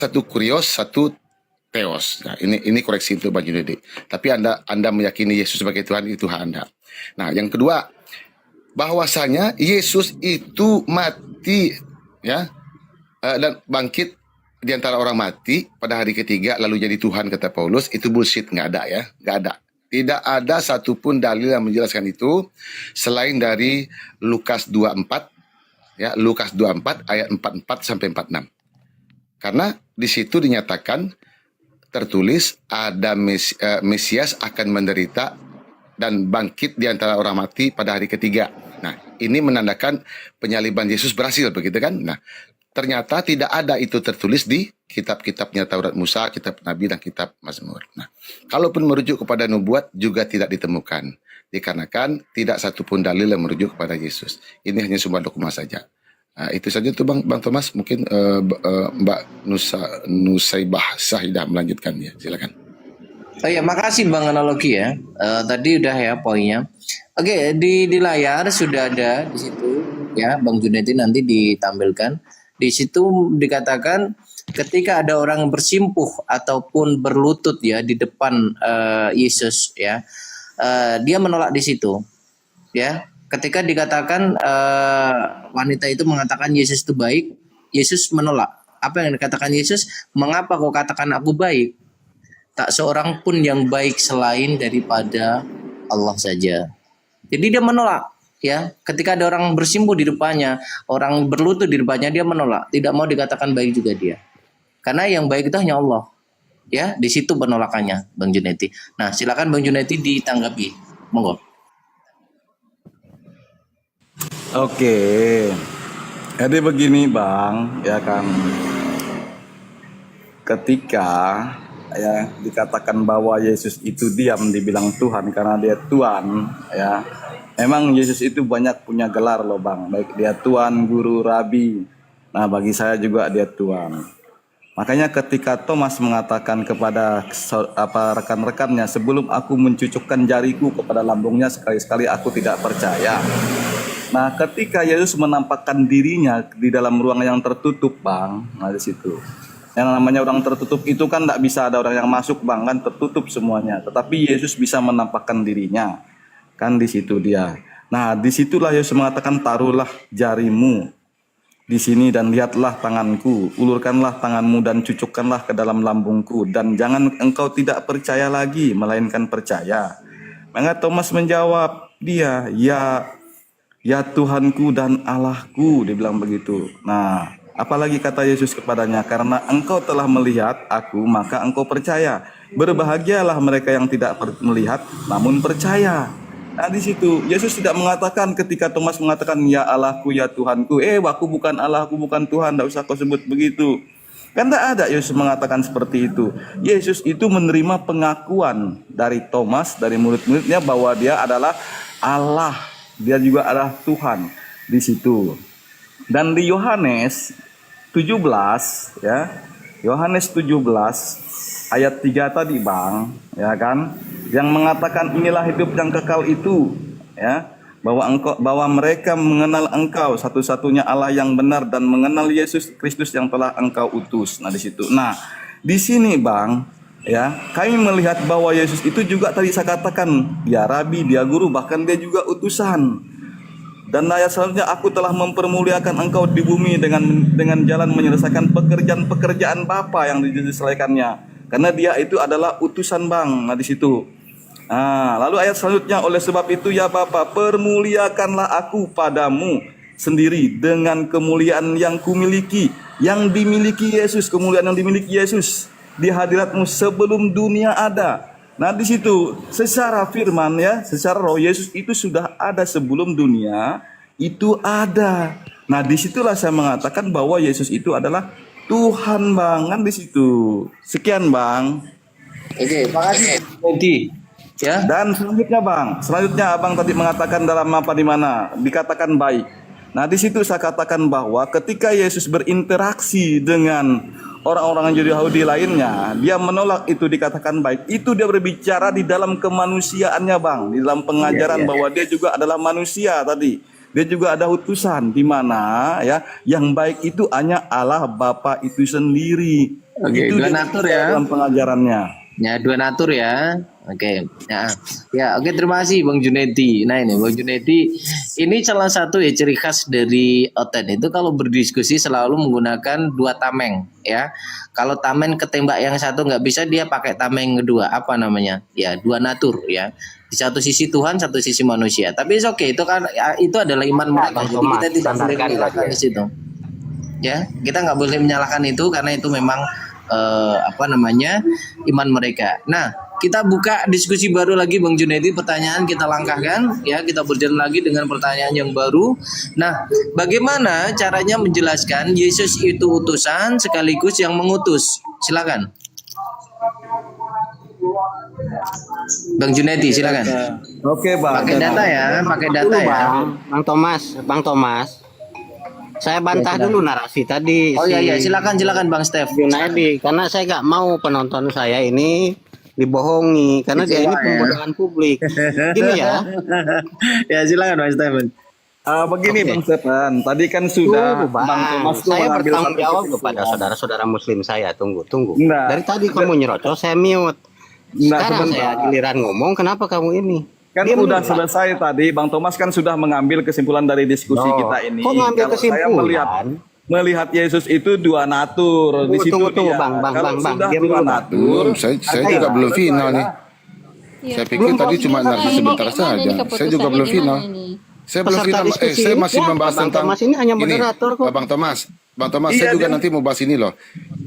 satu kurios, satu teos. Nah, ini koreksi untuk Bang Junedi. Tapi Anda meyakini Yesus sebagai Tuhan, itu hak Anda. Nah, yang kedua, bahwasanya Yesus itu mati, ya, dan bangkit di antara orang mati pada hari ketiga lalu jadi Tuhan, kata Paulus, itu bullshit, nggak ada, ya, nggak ada. Tidak ada satupun dalil yang menjelaskan itu selain dari Lukas 24, ya, Lukas 24 ayat 44 sampai 46. Karena di situ dinyatakan tertulis ada Mesias akan menderita dan bangkit di antara orang mati pada hari ketiga. Nah, ini menandakan penyaliban Yesus berhasil, begitu kan? Nah, ternyata tidak ada itu tertulis di kitab-kitabnya Taurat Musa, kitab Nabi, dan kitab Mazmur. Nah, kalaupun merujuk kepada nubuat juga tidak ditemukan, dikarenakan tidak satupun dalil yang merujuk kepada Yesus. Ini hanya sumber dokumen saja. Nah, itu saja tuh Bang Thomas. Mungkin Mbak Nusaibah Sahidah melanjutkan, ya, silakan. Oh ya, makasih Bang analogi ya. Tadi udah ya poinnya. Oke, di layar sudah ada di situ ya, Bang Junedi nanti ditampilkan. Di situ dikatakan ketika ada orang bersimpuh ataupun berlutut ya di depan Yesus ya, dia menolak di situ ya. Ketika dikatakan wanita itu mengatakan Yesus itu baik, Yesus menolak. Apa yang dikatakan Yesus? Mengapa kau katakan aku baik? Tak seorang pun yang baik selain daripada Allah saja. Jadi dia menolak. Ya, ketika ada orang bersimpuh di depannya, orang berlutut di depannya, dia menolak, tidak mau dikatakan baik juga dia. Karena yang baik itu hanya Allah. Ya, di situ penolakannya, Bang Junedi. Nah, silakan Bang Junedi ditanggapi. Monggo. Oke. Jadi begini, Bang, ya kan. Ketika ya dikatakan bahwa Yesus itu diam dibilang Tuhan karena dia Tuhan, ya. Memang Yesus itu banyak punya gelar loh, Bang. Baik dia Tuhan, Guru, Rabi. Nah, bagi saya juga dia Tuhan. Makanya ketika Thomas mengatakan kepada rekan-rekannya, sebelum aku mencucukkan jariku kepada lambungnya, sekali-sekali aku tidak percaya. Nah, ketika Yesus menampakkan dirinya di dalam ruang yang tertutup, Bang, nah di situ. Yang namanya orang tertutup itu kan tidak bisa ada orang yang masuk, Bang, kan tertutup semuanya. Tetapi Yesus bisa menampakkan dirinya. Kan di situ dia. Nah, disitulah Yesus mengatakan, taruhlah jarimu di sini dan lihatlah tanganku, ulurkanlah tanganmu dan cucukkanlah ke dalam lambungku, dan jangan engkau tidak percaya lagi, melainkan percaya. Maka Thomas menjawab dia, ya Tuhanku dan Allahku, dia bilang begitu. Nah, apalagi kata Yesus kepadanya, karena engkau telah melihat aku, maka engkau percaya. Berbahagialah mereka yang tidak melihat, namun percaya. Nah, di situ Yesus tidak mengatakan ketika Thomas mengatakan ya Allahku, ya Tuhanku, aku bukan Allah, aku bukan Tuhan, tidak usah kau sebut begitu. Kan tidak ada Yesus mengatakan seperti itu. Yesus itu menerima pengakuan dari Thomas, dari murid-muridnya, bahwa dia adalah Allah, dia juga adalah Tuhan di situ. Dan di Yohanes 17 ya, Yohanes 17 ayat 3 tadi, Bang, ya kan, yang mengatakan inilah hidup yang kekal itu, ya, bahwa mereka mengenal engkau satu-satunya Allah yang benar dan mengenal Yesus Kristus yang telah engkau utus. Nah, di situ. Nah, di sini, Bang, ya, kami melihat bahwa Yesus itu juga tadi saya katakan dia Rabi, dia Guru, bahkan dia juga utusan. Dan ayat selanjutnya, aku telah mempermuliakan engkau di bumi dengan jalan menyelesaikan pekerjaan-pekerjaan Bapa yang diselesaikannya. Karena dia itu adalah utusan, Bang. Nah, di situ. Nah, lalu ayat selanjutnya, oleh sebab itu ya Bapa, permuliakanlah aku padamu sendiri dengan kemuliaan yang kumiliki, yang dimiliki Yesus, kemuliaan yang dimiliki Yesus di hadiratmu sebelum dunia ada. Nah, di situ secara firman ya, secara roh, Yesus itu sudah ada sebelum dunia itu ada. Nah, disitulah saya mengatakan bahwa Yesus itu adalah Tuhan, Bang, kan di situ. Sekian, Bang. Oke, makasih. Ya. Dan selanjutnya, Bang, Abang tadi mengatakan dalam apa di mana dikatakan baik. Nah, di situ saya katakan bahwa ketika Yesus berinteraksi dengan orang-orang Yahudi lainnya, dia menolak itu dikatakan baik. Itu dia berbicara di dalam kemanusiaannya, Bang, di dalam pengajaran bahwa dia juga adalah manusia tadi. Dia juga ada utusan di mana ya, yang baik itu hanya Allah Bapa itu sendiri. Oke, Itu dua dia natur ya. dalam pengajarannya. Ya, dua natur ya. Oke. Oke, terima kasih Bang Junedi. Nah, ini Bang Junedi, ini salah satu ya ciri khas dari Oten itu kalau berdiskusi selalu menggunakan dua tameng ya. Kalau tameng ketembak yang satu nggak bisa, dia pakai tameng kedua. Apa namanya? Ya, dua natur ya. Di satu sisi Tuhan, satu sisi manusia. Tapi oke, itu kan ya, itu adalah iman mereka. Jadi kita tidak boleh menyalahkan di situ. Ya, kita nggak boleh menyalahkan itu karena itu memang iman mereka. Nah, kita buka diskusi baru lagi Bang Junedi, pertanyaan kita langkahkan ya, kita berjalan lagi dengan pertanyaan yang baru. Nah, bagaimana caranya menjelaskan Yesus itu utusan sekaligus yang mengutus? Silakan. Bang Junedi, silakan. Oke, Bang. Pakai data ya, pakai data Dulu, ya. Bang Thomas. Saya bantah dulu narasi tadi Oh iya, silakan Bang Steph. Junedi, karena saya nggak mau penonton saya ini dibohongi karena dia ini Kecewa ya. pembodohan publik. Gini ya, Ya, silakan Bang Stephen. Begini Oke. Bang Stefan, tadi kan sudah Bang. Bang Thomas tuh Saya mengambil bertanggung satu jawab kesimpulan. kepada saudara-saudara Muslim saya. Tunggu. Enggak. Dari tadi kamu nyerocos, saya mute. Enggak, Sekarang sebentar. saya giliran ngomong, kenapa kamu ini? Kan Diam udah dulu, Pak. selesai tadi, Bang Thomas kan sudah mengambil kesimpulan dari diskusi Loh, kita ini. kok ngambil Kalau saya kesimpulan? melihat Yesus itu dua natur. Di situ Tunggu, dia. Bang. Kalau sudah Diam dua dulu, Bang. natur, Belum, saya juga belum final nih. Saya pikir tadi cuma narasi sebentar saja. Saya juga belum final. Saya belum Peserta final. diskusi Saya ini masih siapa? membahas Bang tentang Thomas ini hanya ini. moderator kok. Bang Thomas, Iya, saya juga dia- nanti mau bahas ini loh.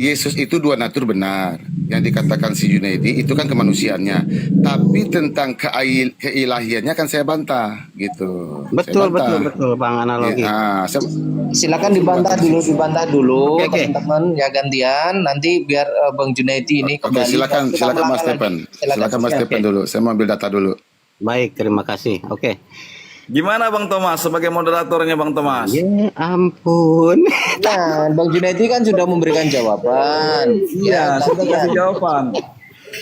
Yesus itu dua natur benar. Yang dikatakan si Junedi itu kan kemanusiaannya. Tapi tentang keilahiannya kan saya bantah gitu. Betul, Saya bantah. betul, Bang, analogi. Ya, Silakan dibantah dulu Oke. teman-teman ya, gantian nanti biar Bang Junedi ini Oke, kembali. silakan Kita Mas melangkah Stephen. lagi. Silakan Mas Oke. Stephen dulu. Saya mau ambil data dulu. Baik, terima kasih. Oke. gimana Bang Thomas sebagai moderatornya Bang Thomas? Ya ampun. Nah, Bang Junedi kan sudah memberikan jawaban. Iya, sudah gantian. kasih jawaban.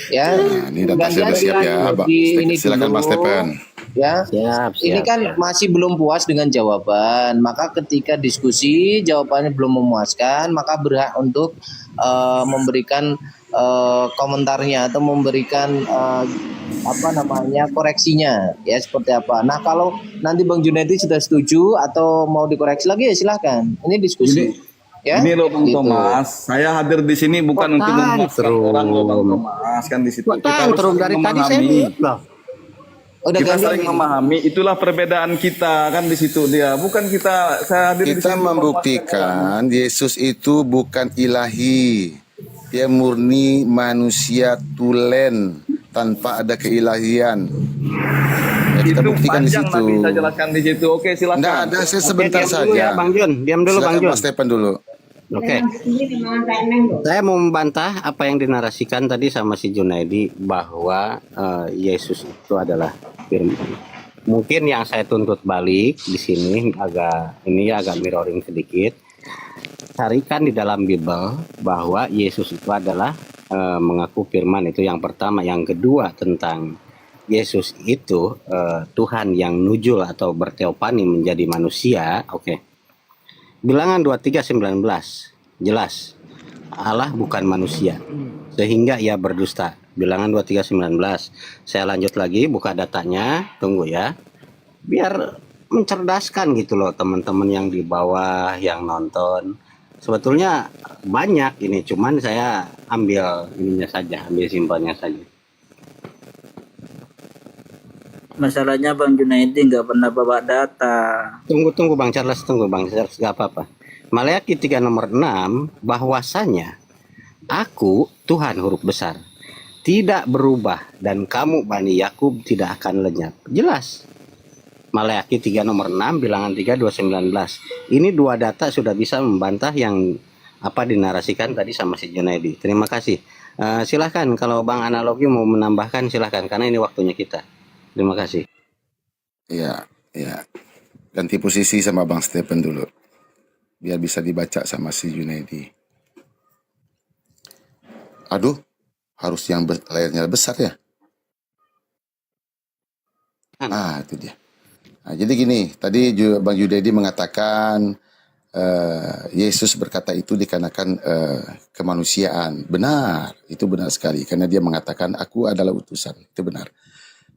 Ya. Nah, ini data saya udah siap ya, Bang. Ini Silakan dulu. Mas Stephen. Ya. Siap. Ini kan masih belum puas dengan jawaban, maka ketika diskusi jawabannya belum memuaskan, maka berhak untuk memberikan komentarnya atau memberikan koreksinya ya, seperti apa. Nah, kalau nanti Bang Junedi sudah setuju atau mau dikoreksi lagi ya silahkan. Ini diskusi. Ya. Ini loh Bang Gitu. Thomas, saya hadir di sini bukan Kok untuk memuaskan tantrum? orang loh Bang Thomas, kan di situ. Kok Kita harus tantrum saling dari tadi saya memahami. mute loh. Udah Kita gantian saling ini. memahami, itulah perbedaan kita kan di situ dia. Bukan saya hadir di Kita sini membuktikan Yesus itu bukan ilahi. Dia murni manusia tulen tanpa ada keilahian. Ya, kita itu buktikan di panjang situ. nanti saya jelaskan di situ. Oke, silakan. Nggak ada, saya Oke, sebentar diam dulu ya, saja. Bang Jun. Diam dulu, Bang Silakan Jun. Mas Stephen dulu. Oke. Saya mau membantah apa yang dinarasikan tadi sama si Junaidi bahwa Yesus itu adalah firman. Mungkin yang saya tuntut balik di sini agak mirroring sedikit. Carikan di dalam Bible bahwa Yesus itu adalah mengaku firman, itu yang pertama. Yang kedua tentang Yesus itu Tuhan yang nujul atau berteopani menjadi manusia. Oke. Bilangan 23:19 jelas Allah bukan manusia sehingga ia berdusta. Bilangan 23:19. Saya lanjut lagi buka datanya, tunggu ya. Biar mencerdaskan gitu loh teman-teman yang di bawah yang nonton. Sebetulnya banyak ini, cuman saya ambil ininya saja, ambil simpelnya saja. Masalahnya Bang Junaidi nggak pernah bawa data. Tunggu Bang Charles, gak apa-apa. Maleakhi 3 nomor 6, bahwasanya aku Tuhan huruf besar tidak berubah dan kamu Bani Yakub tidak akan lenyap. Jelas. Maleakhi 3 nomor 6, bilangan 3 2:19. Ini dua data sudah bisa membantah yang dinarasikan tadi sama si Junaidi. Terima kasih. Silahkan kalau Bang Analogi mau menambahkan silahkan karena ini waktunya kita. Terima kasih. Iya, iya. Ganti posisi sama Bang Stephen dulu. Biar bisa dibaca sama si Junaidi. Aduh, harus yang layarnya besar ya? Ah, itu dia. Nah, jadi gini, tadi Bang Junaidi mengatakan Yesus berkata itu dikarenakan kemanusiaan. Benar, itu benar sekali. Karena dia mengatakan, aku adalah utusan. Itu benar.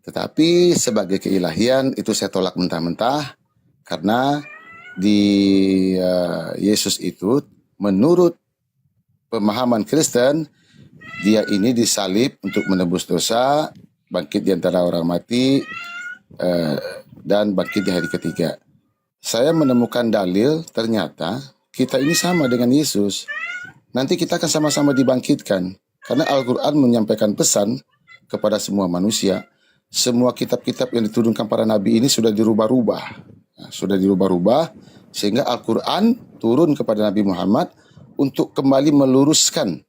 Tetapi sebagai keilahian, itu saya tolak mentah-mentah. Karena di Yesus itu, menurut pemahaman Kristen, dia ini disalib untuk menebus dosa, bangkit di antara orang mati, dan bangkit di hari ketiga. Saya menemukan dalil, ternyata kita ini sama dengan Yesus. Nanti kita akan sama-sama dibangkitkan. Karena Al-Quran menyampaikan pesan kepada semua manusia. Semua kitab-kitab yang diturunkan para nabi ini sudah dirubah-rubah. Nah, sudah dirubah-rubah, sehingga Al-Quran turun kepada Nabi Muhammad untuk kembali meluruskan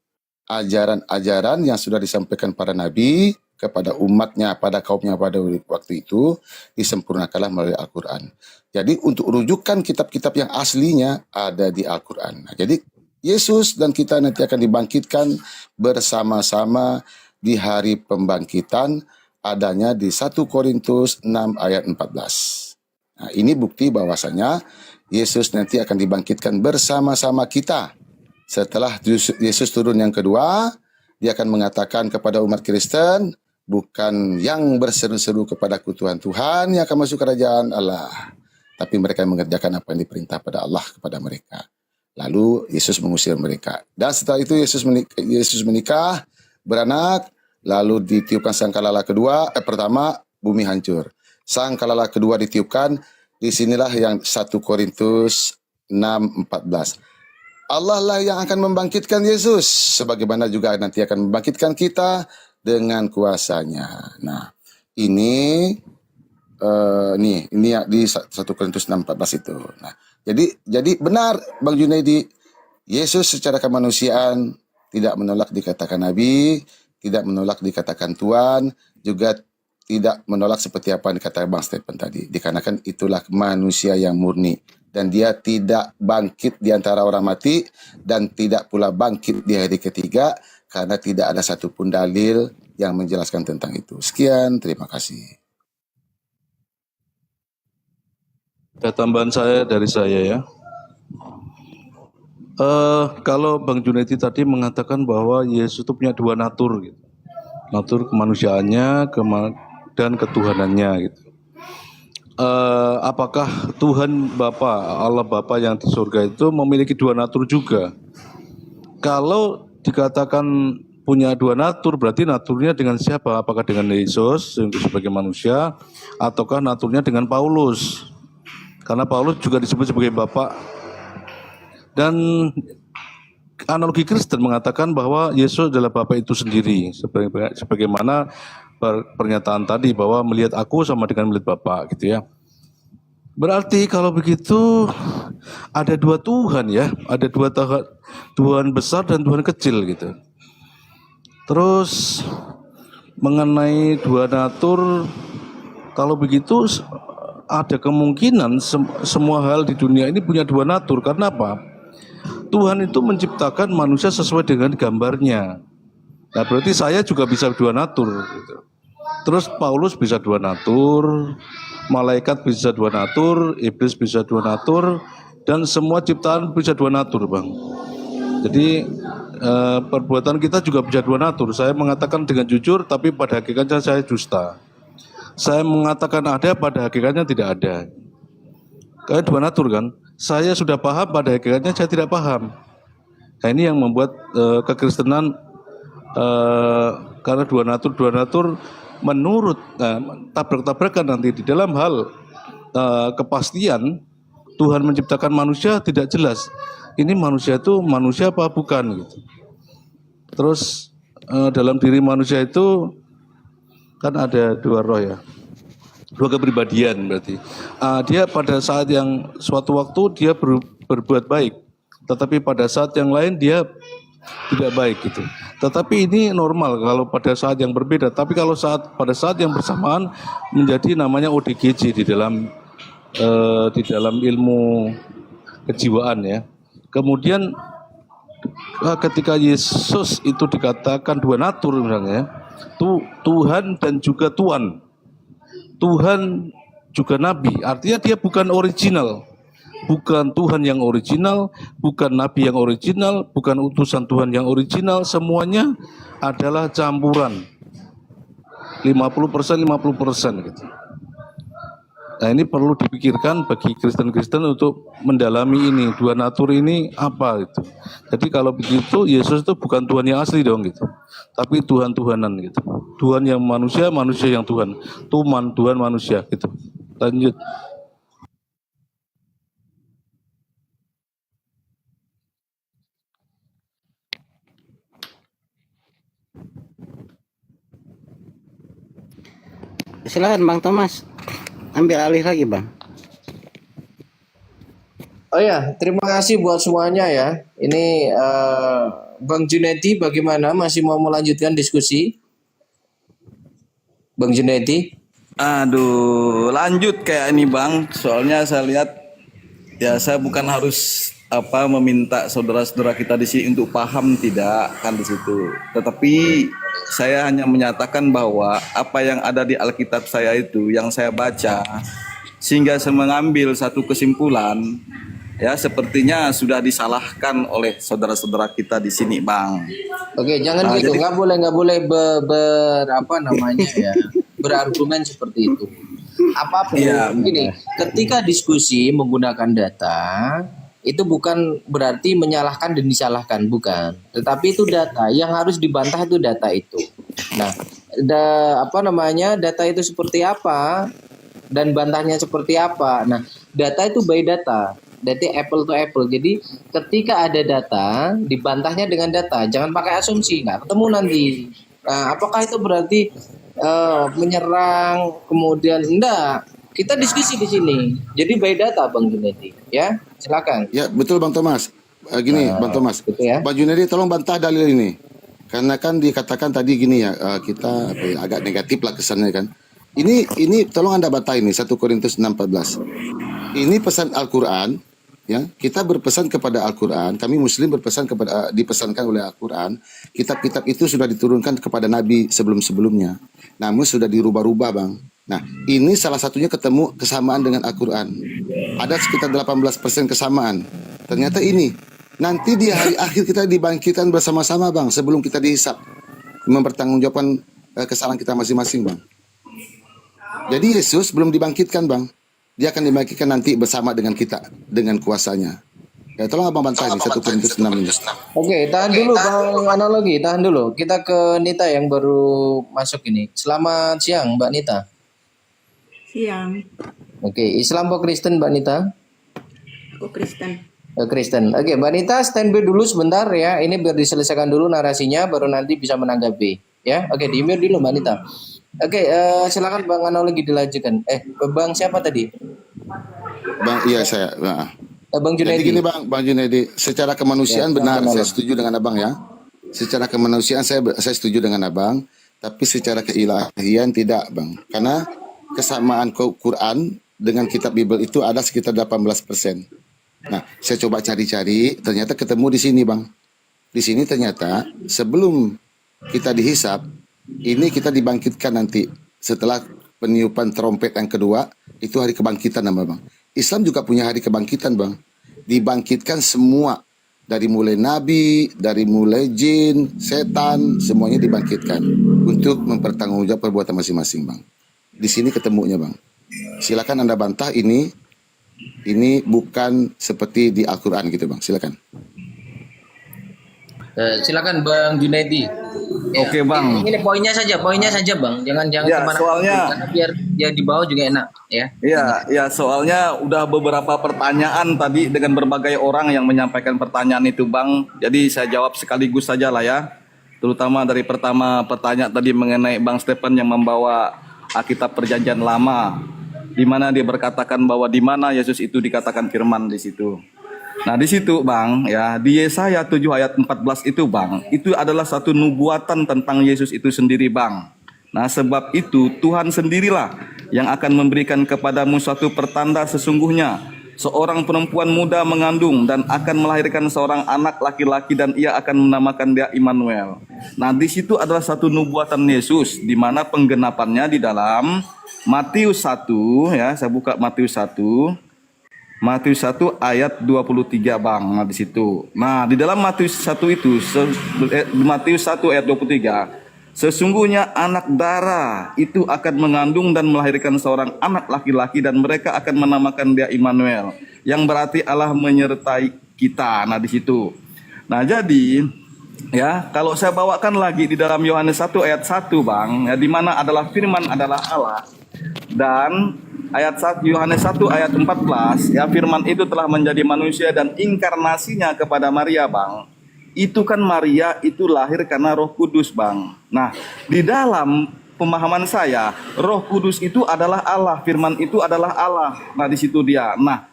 ajaran-ajaran yang sudah disampaikan para nabi kepada umatnya, pada kaumnya pada waktu itu, disempurnakanlah melalui Al-Quran. Jadi untuk rujukan kitab-kitab yang aslinya ada di Al-Quran. Nah, jadi Yesus dan kita nanti akan dibangkitkan bersama-sama di hari pembangkitan, adanya di 1 Korintus 6 ayat 14. Nah, ini bukti bahwasanya Yesus nanti akan dibangkitkan bersama-sama kita. Setelah Yesus turun yang kedua, dia akan mengatakan kepada umat Kristen, bukan yang berseru-seru kepadaku Tuhan yang akan masuk kerajaan Allah, tapi mereka yang mengerjakan apa yang diperintah pada Allah kepada mereka. Lalu Yesus mengusir mereka. Dan setelah itu Yesus menikah, beranak, lalu ditiupkan sangkalala kedua, pertama bumi hancur. Sangkalala kedua ditiupkan, disinilah yang 1 Korintus 6:14. Allah lah yang akan membangkitkan Yesus, sebagaimana juga nanti akan membangkitkan kita dengan kuasanya. Nah, ini di 1 Korintus 6:14 itu. Nah, jadi benar Bang Junaidi, Yesus secara kemanusiaan tidak menolak dikatakan nabi, tidak menolak dikatakan Tuhan, juga tidak menolak seperti apa yang dikatakan Bang Stephen tadi. Dikarenakan itulah manusia yang murni. Dan dia tidak bangkit di antara orang mati, dan tidak pula bangkit di hari ketiga, karena tidak ada satupun dalil yang menjelaskan tentang itu. Sekian, terima kasih. Ada tambahan dari saya ya. Kalau Bang Junaidi tadi mengatakan bahwa Yesus itu punya dua natur, gitu. Natur kemanusiaannya dan ketuhanannya, gitu. Apakah Tuhan Bapa, Allah Bapa yang di surga itu memiliki dua natur juga? Kalau dikatakan punya dua natur, berarti naturnya dengan siapa? Apakah dengan Yesus sebagai manusia, ataukah naturnya dengan Paulus? Karena Paulus juga disebut sebagai Bapa. Dan analogi Kristen mengatakan bahwa Yesus adalah Bapa itu sendiri, sebagaimana pernyataan tadi bahwa melihat aku sama dengan melihat Bapa, gitu ya. Berarti kalau begitu ada dua Tuhan ya, ada dua Tuhan besar dan Tuhan kecil gitu. Terus mengenai dua natur, kalau begitu ada kemungkinan semua hal di dunia ini punya dua natur. Karena apa? Tuhan itu menciptakan manusia sesuai dengan gambarnya. Nah, berarti saya juga bisa dua natur gitu. Terus Paulus bisa dua natur, malaikat bisa dua natur, iblis bisa dua natur, dan semua ciptaan bisa dua natur, Bang. Jadi perbuatan kita juga bisa dua natur. Saya mengatakan dengan jujur, tapi pada hakikatnya saya dusta. Saya mengatakan ada, pada hakikatnya tidak ada. Kayak dua natur kan? Saya sudah paham, pada hakikatnya saya tidak paham. Nah, ini yang membuat kekristenan, karena dua natur menurut tabrak-tabrakan nanti di dalam hal kepastian Tuhan menciptakan manusia tidak jelas. Ini manusia itu manusia apa bukan gitu. Terus dalam diri manusia itu kan ada dua roh ya, dua kepribadian berarti. Dia pada saat yang suatu waktu dia berbuat baik, tetapi pada saat yang lain dia tidak baik gitu. Tetapi ini normal kalau pada saat yang berbeda. Tapi kalau pada saat yang bersamaan menjadi namanya ODGJ di dalam ilmu kejiwaan ya. Kemudian ketika Yesus itu dikatakan dua natur misalnya, Tuhan dan juga Tuhan, Tuhan juga Nabi. Artinya dia bukan original. bukan Tuhan yang original, bukan nabi yang original, bukan utusan Tuhan yang original, semuanya adalah campuran. 50% 50% gitu. Nah, ini perlu dipikirkan bagi Kristen-Kristen untuk mendalami ini, dua natur ini apa gitu. Jadi kalau begitu Yesus itu bukan Tuhan yang asli dong gitu. Tapi Tuhan-Tuhanan gitu. Tuhan yang manusia, manusia yang Tuhan. Tuhan manusia gitu. Lanjut. Silakan Bang Thomas. Ambil alih lagi Bang. Oh ya, terima kasih buat semuanya ya. Ini Bang Junaidi bagaimana? Masih mau melanjutkan diskusi? Bang Junaidi? Aduh, lanjut kayak ini Bang. Soalnya saya lihat ya saya bukan harus meminta saudara-saudara kita di sini untuk paham, tidak kan di situ. Tetapi saya hanya menyatakan bahwa apa yang ada di Alkitab saya itu yang saya baca sehingga saya mengambil satu kesimpulan ya sepertinya sudah disalahkan oleh saudara-saudara kita di sini Bang. Oke, jangan gitu. Nggak boleh berargumen seperti itu. Apapun begini, ketika diskusi menggunakan data itu bukan berarti menyalahkan dan disalahkan, bukan. Tetapi itu data yang harus dibantah, itu data itu. Nah, data itu seperti apa dan bantahnya seperti apa. Nah, data itu by data. Jadi apple to apple. Jadi ketika ada data, dibantahnya dengan data. Jangan pakai asumsi, nggak ketemu nanti. Nah, apakah itu berarti menyerang kemudian enggak? Kita diskusi di sini. Jadi by data Bang Junaidi, ya. Silakan. Ya, betul Bang Thomas. Bang Thomas. Gitu ya. Bang Junaidi tolong bantah dalil ini. Karena kan dikatakan tadi gini ya, kita agak negatif lah kesannya kan. Ini tolong Anda bantah ini 1 Korintus 6:14. Ini pesan Al-Qur'an, ya. Kita berpesan kepada Al-Qur'an, kami muslim dipesankan oleh Al-Qur'an. Kitab-kitab itu sudah diturunkan kepada nabi sebelum-sebelumnya. Namun sudah dirubah-rubah, Bang. Nah, ini salah satunya ketemu kesamaan dengan Al-Qur'an. Ada sekitar 18% kesamaan. Ternyata ini nanti di hari akhir kita dibangkitkan bersama-sama, Bang, sebelum kita dihisap, mempertanggungjawabkan kesalahan kita masing-masing, Bang. Jadi Yesus belum dibangkitkan, Bang. Dia akan dibangkitkan nanti bersama dengan kita, dengan kuasanya. Ya, tolong Abang bantah ini 1 Korintus 6 ini. Oke, tahan dulu Bang Analogi, tahan dulu. Kita ke Nita yang baru masuk ini. Selamat siang Mbak Nita. Siang, Oke, Islam atau Kristen Mbak Nita? aku Kristen. Kristen. Oke, Mbak Nita standby dulu sebentar ya. Ini biar diselesaikan dulu narasinya, baru nanti bisa menanggapi. Ya, oke, di-mute dulu Mbak Nita. Oke, silakan Bang Analogi dilanjutkan. Bang siapa tadi? Bang, iya saya. Nah. Bang Jadi Junaidi. gini Bang Junaidi, secara kemanusiaan benar, saya setuju dengan Abang ya. Secara kemanusiaan saya setuju dengan Abang, tapi secara keilahian tidak, Bang. Karena kesamaan Quran dengan kitab Bible itu ada sekitar 18%. Nah, saya coba cari-cari, ternyata ketemu di sini, Bang. Di sini ternyata sebelum kita dihisap, ini kita dibangkitkan nanti setelah peniupan trompet yang kedua, itu hari kebangkitan nama, Bang. Islam juga punya hari kebangkitan, Bang. Dibangkitkan semua, dari mulai nabi, dari mulai jin, setan, semuanya dibangkitkan untuk mempertanggungjawab perbuatan masing-masing, Bang. Di sini ketemunya, Bang. Silakan Anda bantah ini bukan seperti di Al-Qur'an gitu, Bang. Silakan. Silakan Bang Junaidi. Oke, Bang. Ini poinnya saja Bang. Jangan Ya, kemana-mana. soalnya- Karena biar dia di bawah juga enak ya. Ya, soalnya udah beberapa pertanyaan tadi dengan berbagai orang yang menyampaikan pertanyaan itu, Bang. Jadi saya jawab sekaligus saja lah ya. Terutama dari pertama pertanyaan tadi mengenai Bang Stephen yang membawa Alkitab Perjanjian Lama, di mana dia berkatakan bahwa di mana Yesus itu dikatakan firman di situ. Nah, di situ, Bang, ya, di Yesaya 7 ayat 14 itu, Bang, itu adalah satu nubuatan tentang Yesus itu sendiri, Bang. Nah, sebab itu Tuhan sendirilah yang akan memberikan kepadamu suatu pertanda sesungguhnya seorang perempuan muda mengandung dan akan melahirkan seorang anak laki-laki dan ia akan menamakan dia Immanuel. Nah, di situ adalah satu nubuatan Yesus di mana penggenapannya di dalam Matius 1 ya, saya buka Matius 1 Matius 1 ayat 23 Bang. Nah di situ. Nah, di dalam Matius 1 itu Matius 1 ayat 23, sesungguhnya anak darah itu akan mengandung dan melahirkan seorang anak laki-laki dan mereka akan menamakan dia Immanuel, yang berarti Allah menyertai kita. Nah di situ. Nah, jadi ya, kalau saya bawakan lagi di dalam Yohanes 1 ayat 1 Bang, ya, di mana adalah firman adalah Allah. Dan ayat 1 Yohanes 1 ayat 14, ya, firman itu telah menjadi manusia dan inkarnasinya kepada Maria Bang. Itu kan Maria itu lahir karena Roh Kudus Bang. Nah, di dalam pemahaman saya, Roh Kudus itu adalah Allah, firman itu adalah Allah. Nah, di situ dia. Nah,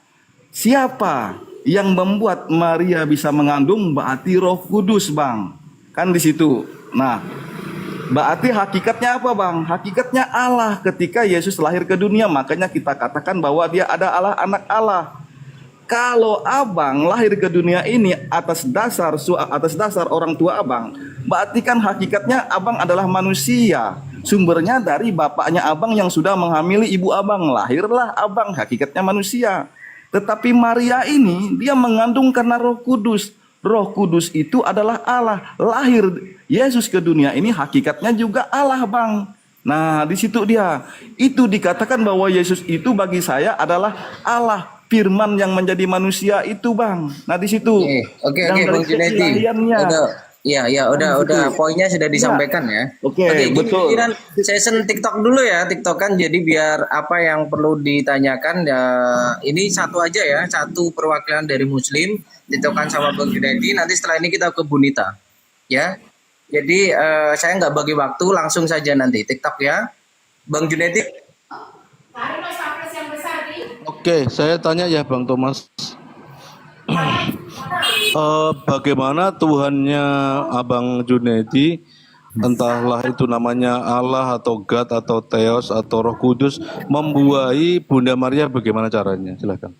siapa yang membuat Maria bisa mengandung? Berarti Roh Kudus Bang. Kan di situ. Nah, berarti hakikatnya apa Bang? Hakikatnya Allah ketika Yesus lahir ke dunia. Makanya kita katakan bahwa dia ada Allah, anak Allah. Kalau abang lahir ke dunia ini atas dasar orang tua abang, berarti kan hakikatnya abang adalah manusia. Sumbernya dari bapaknya abang yang sudah menghamili ibu abang. Lahirlah abang, hakikatnya manusia. Tetapi Maria ini dia mengandung karena Roh Kudus. Roh Kudus itu adalah Allah. Lahir Yesus ke dunia ini hakikatnya juga Allah Bang. Nah di situ dia. Itu dikatakan bahwa Yesus itu bagi saya adalah Allah. Firman yang menjadi manusia itu Bang. Nah di situ. Oke, Bang Junedi. Udah. Poinnya sudah disampaikan ya. Oke, betul. Gini, session TikTok dulu ya, TikTokan. Jadi biar apa yang perlu ditanyakan ya, ini satu aja ya, satu perwakilan dari Muslim, TikTokan sama Bang Junedi. Nanti setelah ini kita ke Bunita, ya. Jadi saya nggak bagi waktu, langsung saja nanti TikTok ya, Bang Junedi. Oke, saya tanya ya Bang Thomas. Bagaimana Tuhannya Abang Junedi, entahlah itu namanya Allah atau God atau Theos atau Roh Kudus, membuahi Bunda Maria, bagaimana caranya? Silakan.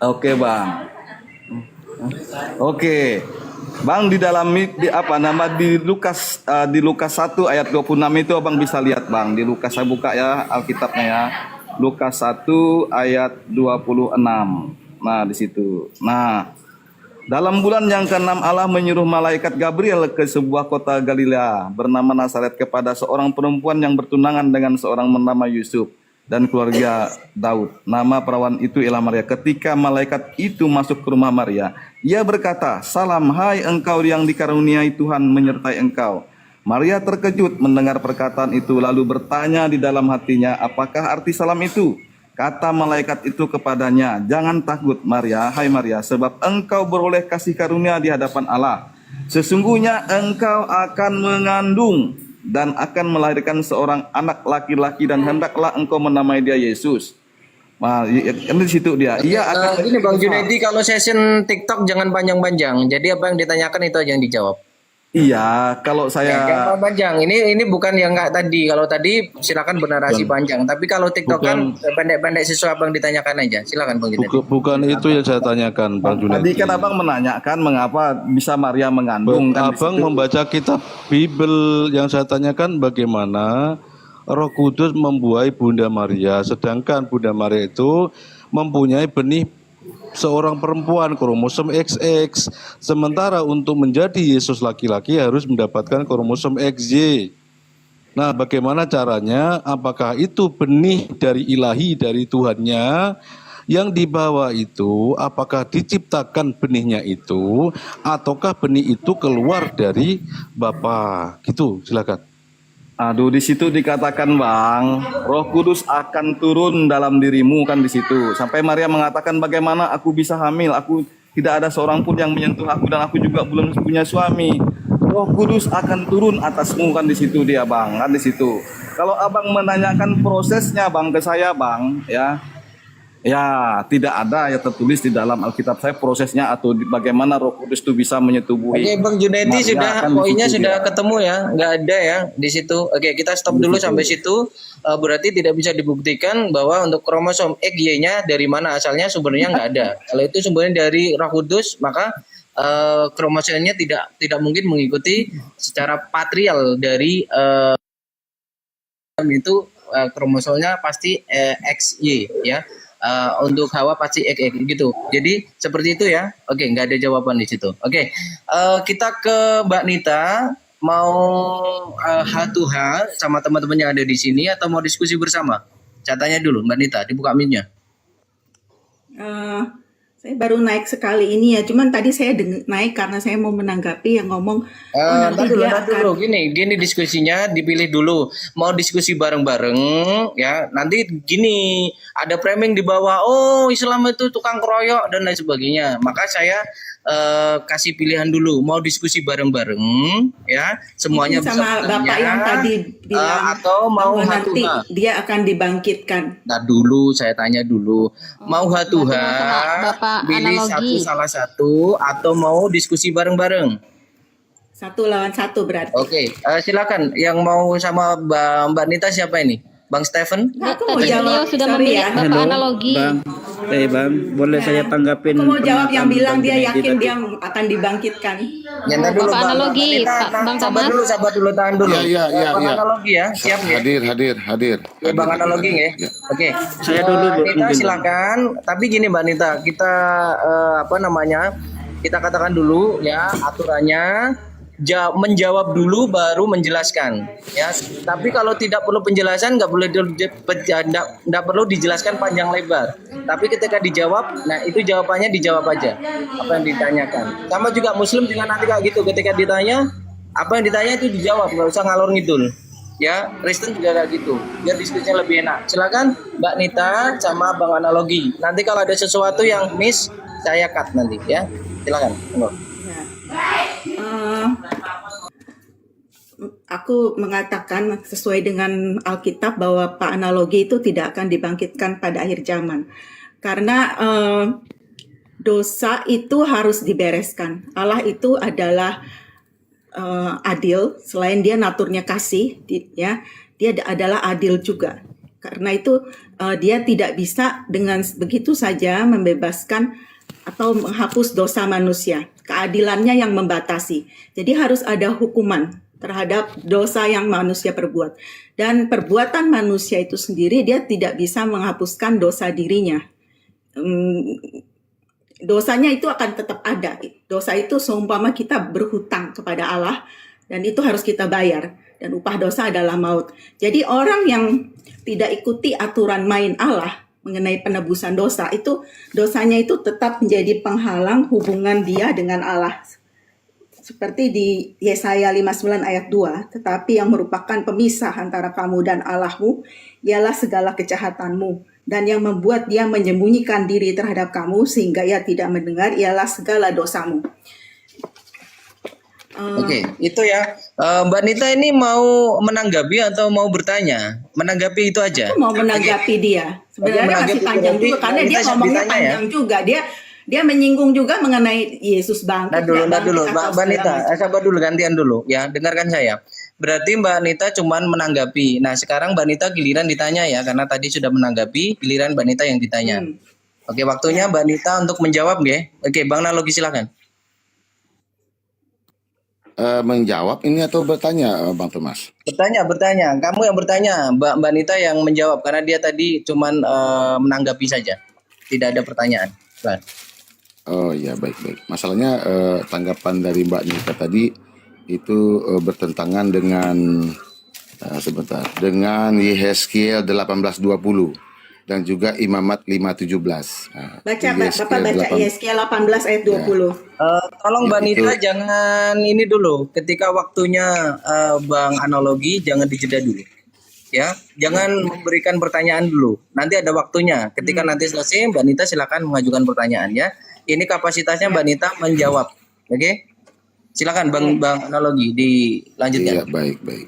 Oke Bang. Oke. Bang, di dalam di Lukas 1 ayat 26 itu Abang bisa lihat Bang. Di Lukas, saya buka ya Alkitabnya ya. Lukas 1 ayat 26. Nah, di situ. Nah, dalam bulan yang ke-6 Allah menyuruh malaikat Gabriel ke sebuah kota Galilea bernama Nazaret kepada seorang perempuan yang bertunangan dengan seorang bernama Yusuf dan keluarga Daud. Nama perawan itu ialah Maria. Ketika malaikat itu masuk ke rumah Maria, ia berkata, "Salam, hai engkau yang dikaruniai Tuhan menyertai engkau." Maria terkejut mendengar perkataan itu lalu bertanya di dalam hatinya, apakah arti salam itu? Kata malaikat itu kepadanya, "Jangan takut Maria, hai Maria, sebab engkau beroleh kasih karunia di hadapan Allah. Sesungguhnya engkau akan mengandung dan akan melahirkan seorang anak laki-laki dan hendaklah engkau menamai dia Yesus." Nah, di situ dia. Iya akan Gini Bang Junedi, kalau session TikTok jangan panjang-panjang. Jadi apa yang ditanyakan itu aja yang dijawab. Iya, kalau saya Jangan panjang. Ini bukan yang nggak tadi. Kalau tadi silakan bernarasi panjang. Tapi kalau TikTok kan pendek-pendek sesuai apa yang ditanyakan aja. Silakan Bang Junedi. Bukan itu yang saya tanyakan Bang tadi Junedi. kan Abang menanyakan mengapa bisa Maria mengandung kan di Abang situ. membaca kitab Bible, yang saya tanyakan bagaimana Roh Kudus membuahi Bunda Maria, sedangkan Bunda Maria itu mempunyai benih seorang perempuan, kromosom XX, sementara untuk menjadi Yesus laki-laki harus mendapatkan kromosom XY. Nah, bagaimana caranya? Apakah itu benih dari ilahi dari Tuhannya yang dibawa itu? Apakah diciptakan benihnya itu, ataukah benih itu keluar dari Bapa? Gitu, silakan. Aduh, di situ dikatakan Bang, Roh Kudus akan turun dalam dirimu kan di situ. Sampai Maria mengatakan, bagaimana aku bisa hamil? Aku tidak ada seorang pun yang menyentuh aku dan aku juga belum punya suami. Roh Kudus akan turun atasmu kan di situ dia Bang, kan di situ. Kalau Abang menanyakan prosesnya Bang ke saya Bang, ya tidak ada ya tertulis di dalam Alkitab saya prosesnya atau bagaimana Roh Kudus itu bisa menyetubuhi. Oke, Bang Junedi Maria, sudah kan poinnya di situ sudah dia. ketemu ya, nggak ada ya di situ. Oke, kita stop dulu sampai situ. Berarti tidak bisa dibuktikan bahwa untuk kromosom XY-nya dari mana asalnya, sumbernya nggak ada. Kalau itu sumbernya dari Roh Kudus, maka kromosomnya tidak mungkin mengikuti secara patrial dari itu kromosomnya pasti XY ya. Untuk Hawa pasti gitu. Jadi seperti itu ya. Oke, nggak ada jawaban di situ. Oke, kita ke Mbak Nita. Mau heart to heart sama teman-teman yang ada di sini atau mau diskusi bersama? Catanya dulu, Mbak Nita, dibuka mic-nya. Saya baru naik sekali ini ya, cuman tadi saya naik karena saya mau menanggapi yang ngomong nanti dia akan Gini diskusinya dipilih dulu. Mau diskusi bareng-bareng ya. Nanti gini, ada framing di bawah, oh Islam itu tukang keroyok dan lain sebagainya. Maka saya kasih pilihan dulu, mau diskusi bareng-bareng ya, semuanya bisa sama Bapak yang tadi bilang atau mau bahwa nanti hatuha. dia akan dibangkitkan. Nah dulu saya tanya dulu, mau hatuha Bapak pilih analogi. salah satu atau mau diskusi bareng-bareng. 1 lawan 1 berarti. Oke, silakan yang mau sama Mbak Nita siapa ini? Bang Stephen? Nah, aku mau Tadi beliau jawab. sudah Sorry memilih ya. Bapak analogi. Bang, boleh saya tanggapin? Aku mau jawab yang pernyataan bilang Bang dia Junaidi yakin tadi? dia akan dibangkitkan. Nyantai dulu Bapak analogi, Mbak Nita, Bang sabar Thomas. dulu, tahan dulu. Iya. Bang analogi ya, siap ya? Hadir. Bang analogi ya. Oke. Saya dulu, Bu, Nita mungkin. silakan. Tapi gini Mbak Nita, kita kita katakan dulu ya aturannya. Menjawab dulu baru menjelaskan ya, tapi kalau tidak perlu penjelasan nggak perlu dijelaskan panjang lebar, tapi ketika dijawab, nah itu jawabannya dijawab aja apa yang ditanyakan. Sama juga Muslim juga nanti kayak gitu, ketika ditanya apa yang ditanya itu dijawab, nggak usah ngalor ngidul ya. Kristen juga kayak gitu biar diskusinya lebih enak. Silakan Mbak Nita sama Bang Analogi, nanti kalau ada sesuatu yang miss saya cut nanti ya, silakan. Aku mengatakan sesuai dengan Alkitab bahwa Pak Analogi itu tidak akan dibangkitkan pada akhir zaman. Karena dosa itu harus dibereskan. Allah itu adalah adil, selain dia naturnya kasih, dia adalah adil juga. Karena itu dia tidak bisa dengan begitu saja membebaskan atau menghapus dosa manusia. Keadilannya yang membatasi. Jadi harus ada hukuman terhadap dosa yang manusia perbuat. Dan perbuatan manusia itu sendiri dia tidak bisa menghapuskan dosa dirinya. Dosanya itu akan tetap ada. Dosa itu seumpama kita berhutang kepada Allah dan itu harus kita bayar. Dan upah dosa adalah maut. Jadi orang yang tidak ikuti aturan main Allah mengenai penebusan dosa, itu dosanya itu tetap menjadi penghalang hubungan dia dengan Allah. Seperti di Yesaya 59 ayat 2, tetapi yang merupakan pemisah antara kamu dan Allahmu ialah segala kejahatanmu, dan yang membuat dia menyembunyikan diri terhadap kamu sehingga ia tidak mendengar ialah segala dosamu. Oke, itu ya. Mbak Nita ini mau menanggapi atau mau bertanya? Menanggapi itu aja. Aku mau menanggapi dia. Sebenarnya masih panjang juga karena dia ngomongnya panjang juga. Dia menyinggung juga mengenai Yesus bangkit. Nah dulu, Mbak Nita, sabar dulu, gantian dulu ya. Dengarkan saya. Berarti Mbak Nita cuman menanggapi. Nah, sekarang Mbak Nita giliran ditanya ya, karena tadi sudah menanggapi, giliran Mbak Nita yang ditanya. Oke, waktunya Mbak Nita untuk menjawab ya. Oke, Bang Analogi silakan. Menjawab ini atau bertanya, Bang Thomas? Bertanya. Kamu yang bertanya, Mbak Nita yang menjawab karena dia tadi cuman menanggapi saja. Tidak ada pertanyaan. Nah. Oh ya, baik. Masalahnya tanggapan dari Mbak Nita tadi itu bertentangan dengan dengan Yehezkiel 18:20 dan juga Imamat 5:17. Bapak baca Yehezkiel 18 ayat 20. Tolong Mbak Nita jangan ini dulu. Ketika waktunya Bang Analogi jangan dijeda dulu. Ya, jangan memberikan pertanyaan dulu. Nanti ada waktunya. Ketika nanti selesai, Mbak Nita silakan mengajukan pertanyaan ya. Ini kapasitasnya Mbak Nita menjawab. Oke? Silakan Bang Analogi dilanjutkan. Iya, baik.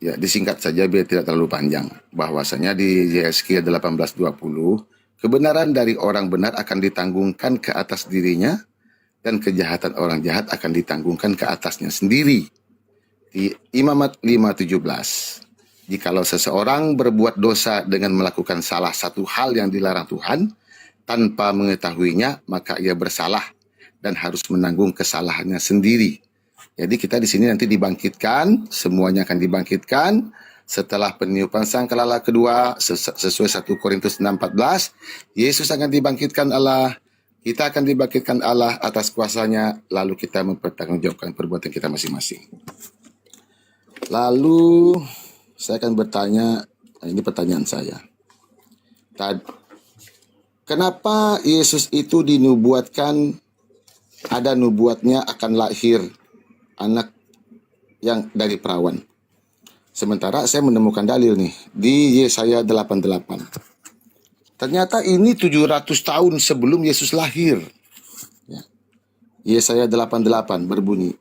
Ya, disingkat saja biar tidak terlalu panjang. Bahwasanya di Yehezkiel 18:20, kebenaran dari orang benar akan ditanggungkan ke atas dirinya dan kejahatan orang jahat akan ditanggungkan ke atasnya sendiri. Di Imamat 5:17. Jikalau seseorang berbuat dosa dengan melakukan salah satu hal yang dilarang Tuhan tanpa mengetahuinya, maka ia bersalah dan harus menanggung kesalahannya sendiri. Jadi kita di sini nanti dibangkitkan, semuanya akan dibangkitkan setelah peniupan sangkakala kedua sesuai 1 Korintus 6:14. Yesus akan dibangkitkan Allah, kita akan dibangkitkan Allah atas kuasanya, lalu kita mempertanggungjawabkan perbuatan kita masing-masing. Lalu saya akan bertanya, ini pertanyaan saya. Kenapa Yesus itu dinubuatkan, ada nubuatnya akan lahir anak yang dari perawan? Sementara saya menemukan dalil nih di Yesaya 88. Ternyata ini 700 tahun sebelum Yesus lahir. Ya. Yesaya 88 berbunyi,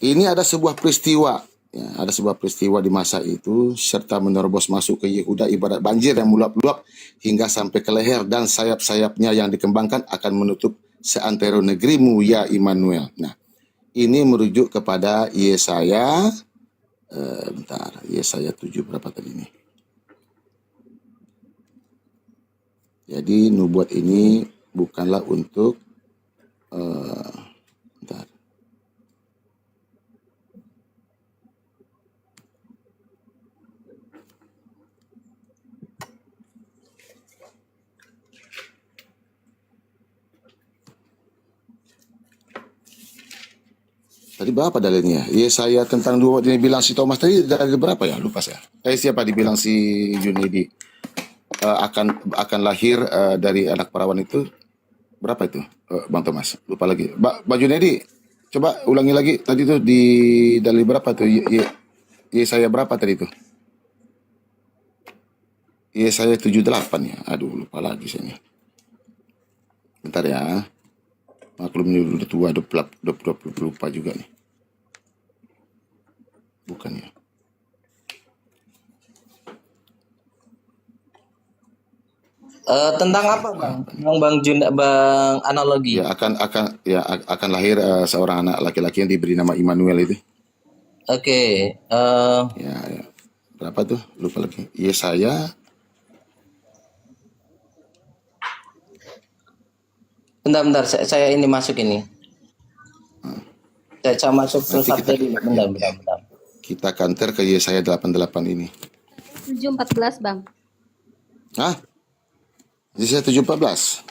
ini ada sebuah peristiwa. Ya, ada sebuah peristiwa di masa itu, serta menerobos masuk ke Yehuda ibarat banjir yang meluap-luap hingga sampai ke leher, dan sayap-sayapnya yang dikembangkan akan menutup seantero negerimu, ya Immanuel. Nah, ini merujuk kepada Yesaya, Yesaya 7 berapa tadi ini? Jadi nubuat ini bukanlah untuk, bentar. Tadi berapa dalilnya? Yesaya tentang dua ini bilang si Thomas tadi dalil berapa ya? Lupa saya. Siapa dibilang si Junedi akan lahir dari anak perawan itu? Berapa itu, Bang Thomas? Lupa lagi. Bang Junedi, coba ulangi lagi tadi tuh di dalil berapa tuh? Yesaya berapa tadi tuh? Yesaya 78 ya. Aduh, lupa lagi saya nih. Bentar ya. Maklum ini udah tua, udah lupa juga nih. Bukan ya. Tentang apa Bang analogi? Ya akan lahir seorang anak laki-laki yang diberi nama Immanuel itu. Oke. Ya. Berapa tuh? Lupa lagi. Yesaya. Bentar, saya ini masuk ini. Saya masuk ke subtitle dulu. Bentar. Kita kanter ke Yesaya 88 ini. 7:14 Bang. Hah? Yesaya 7:14.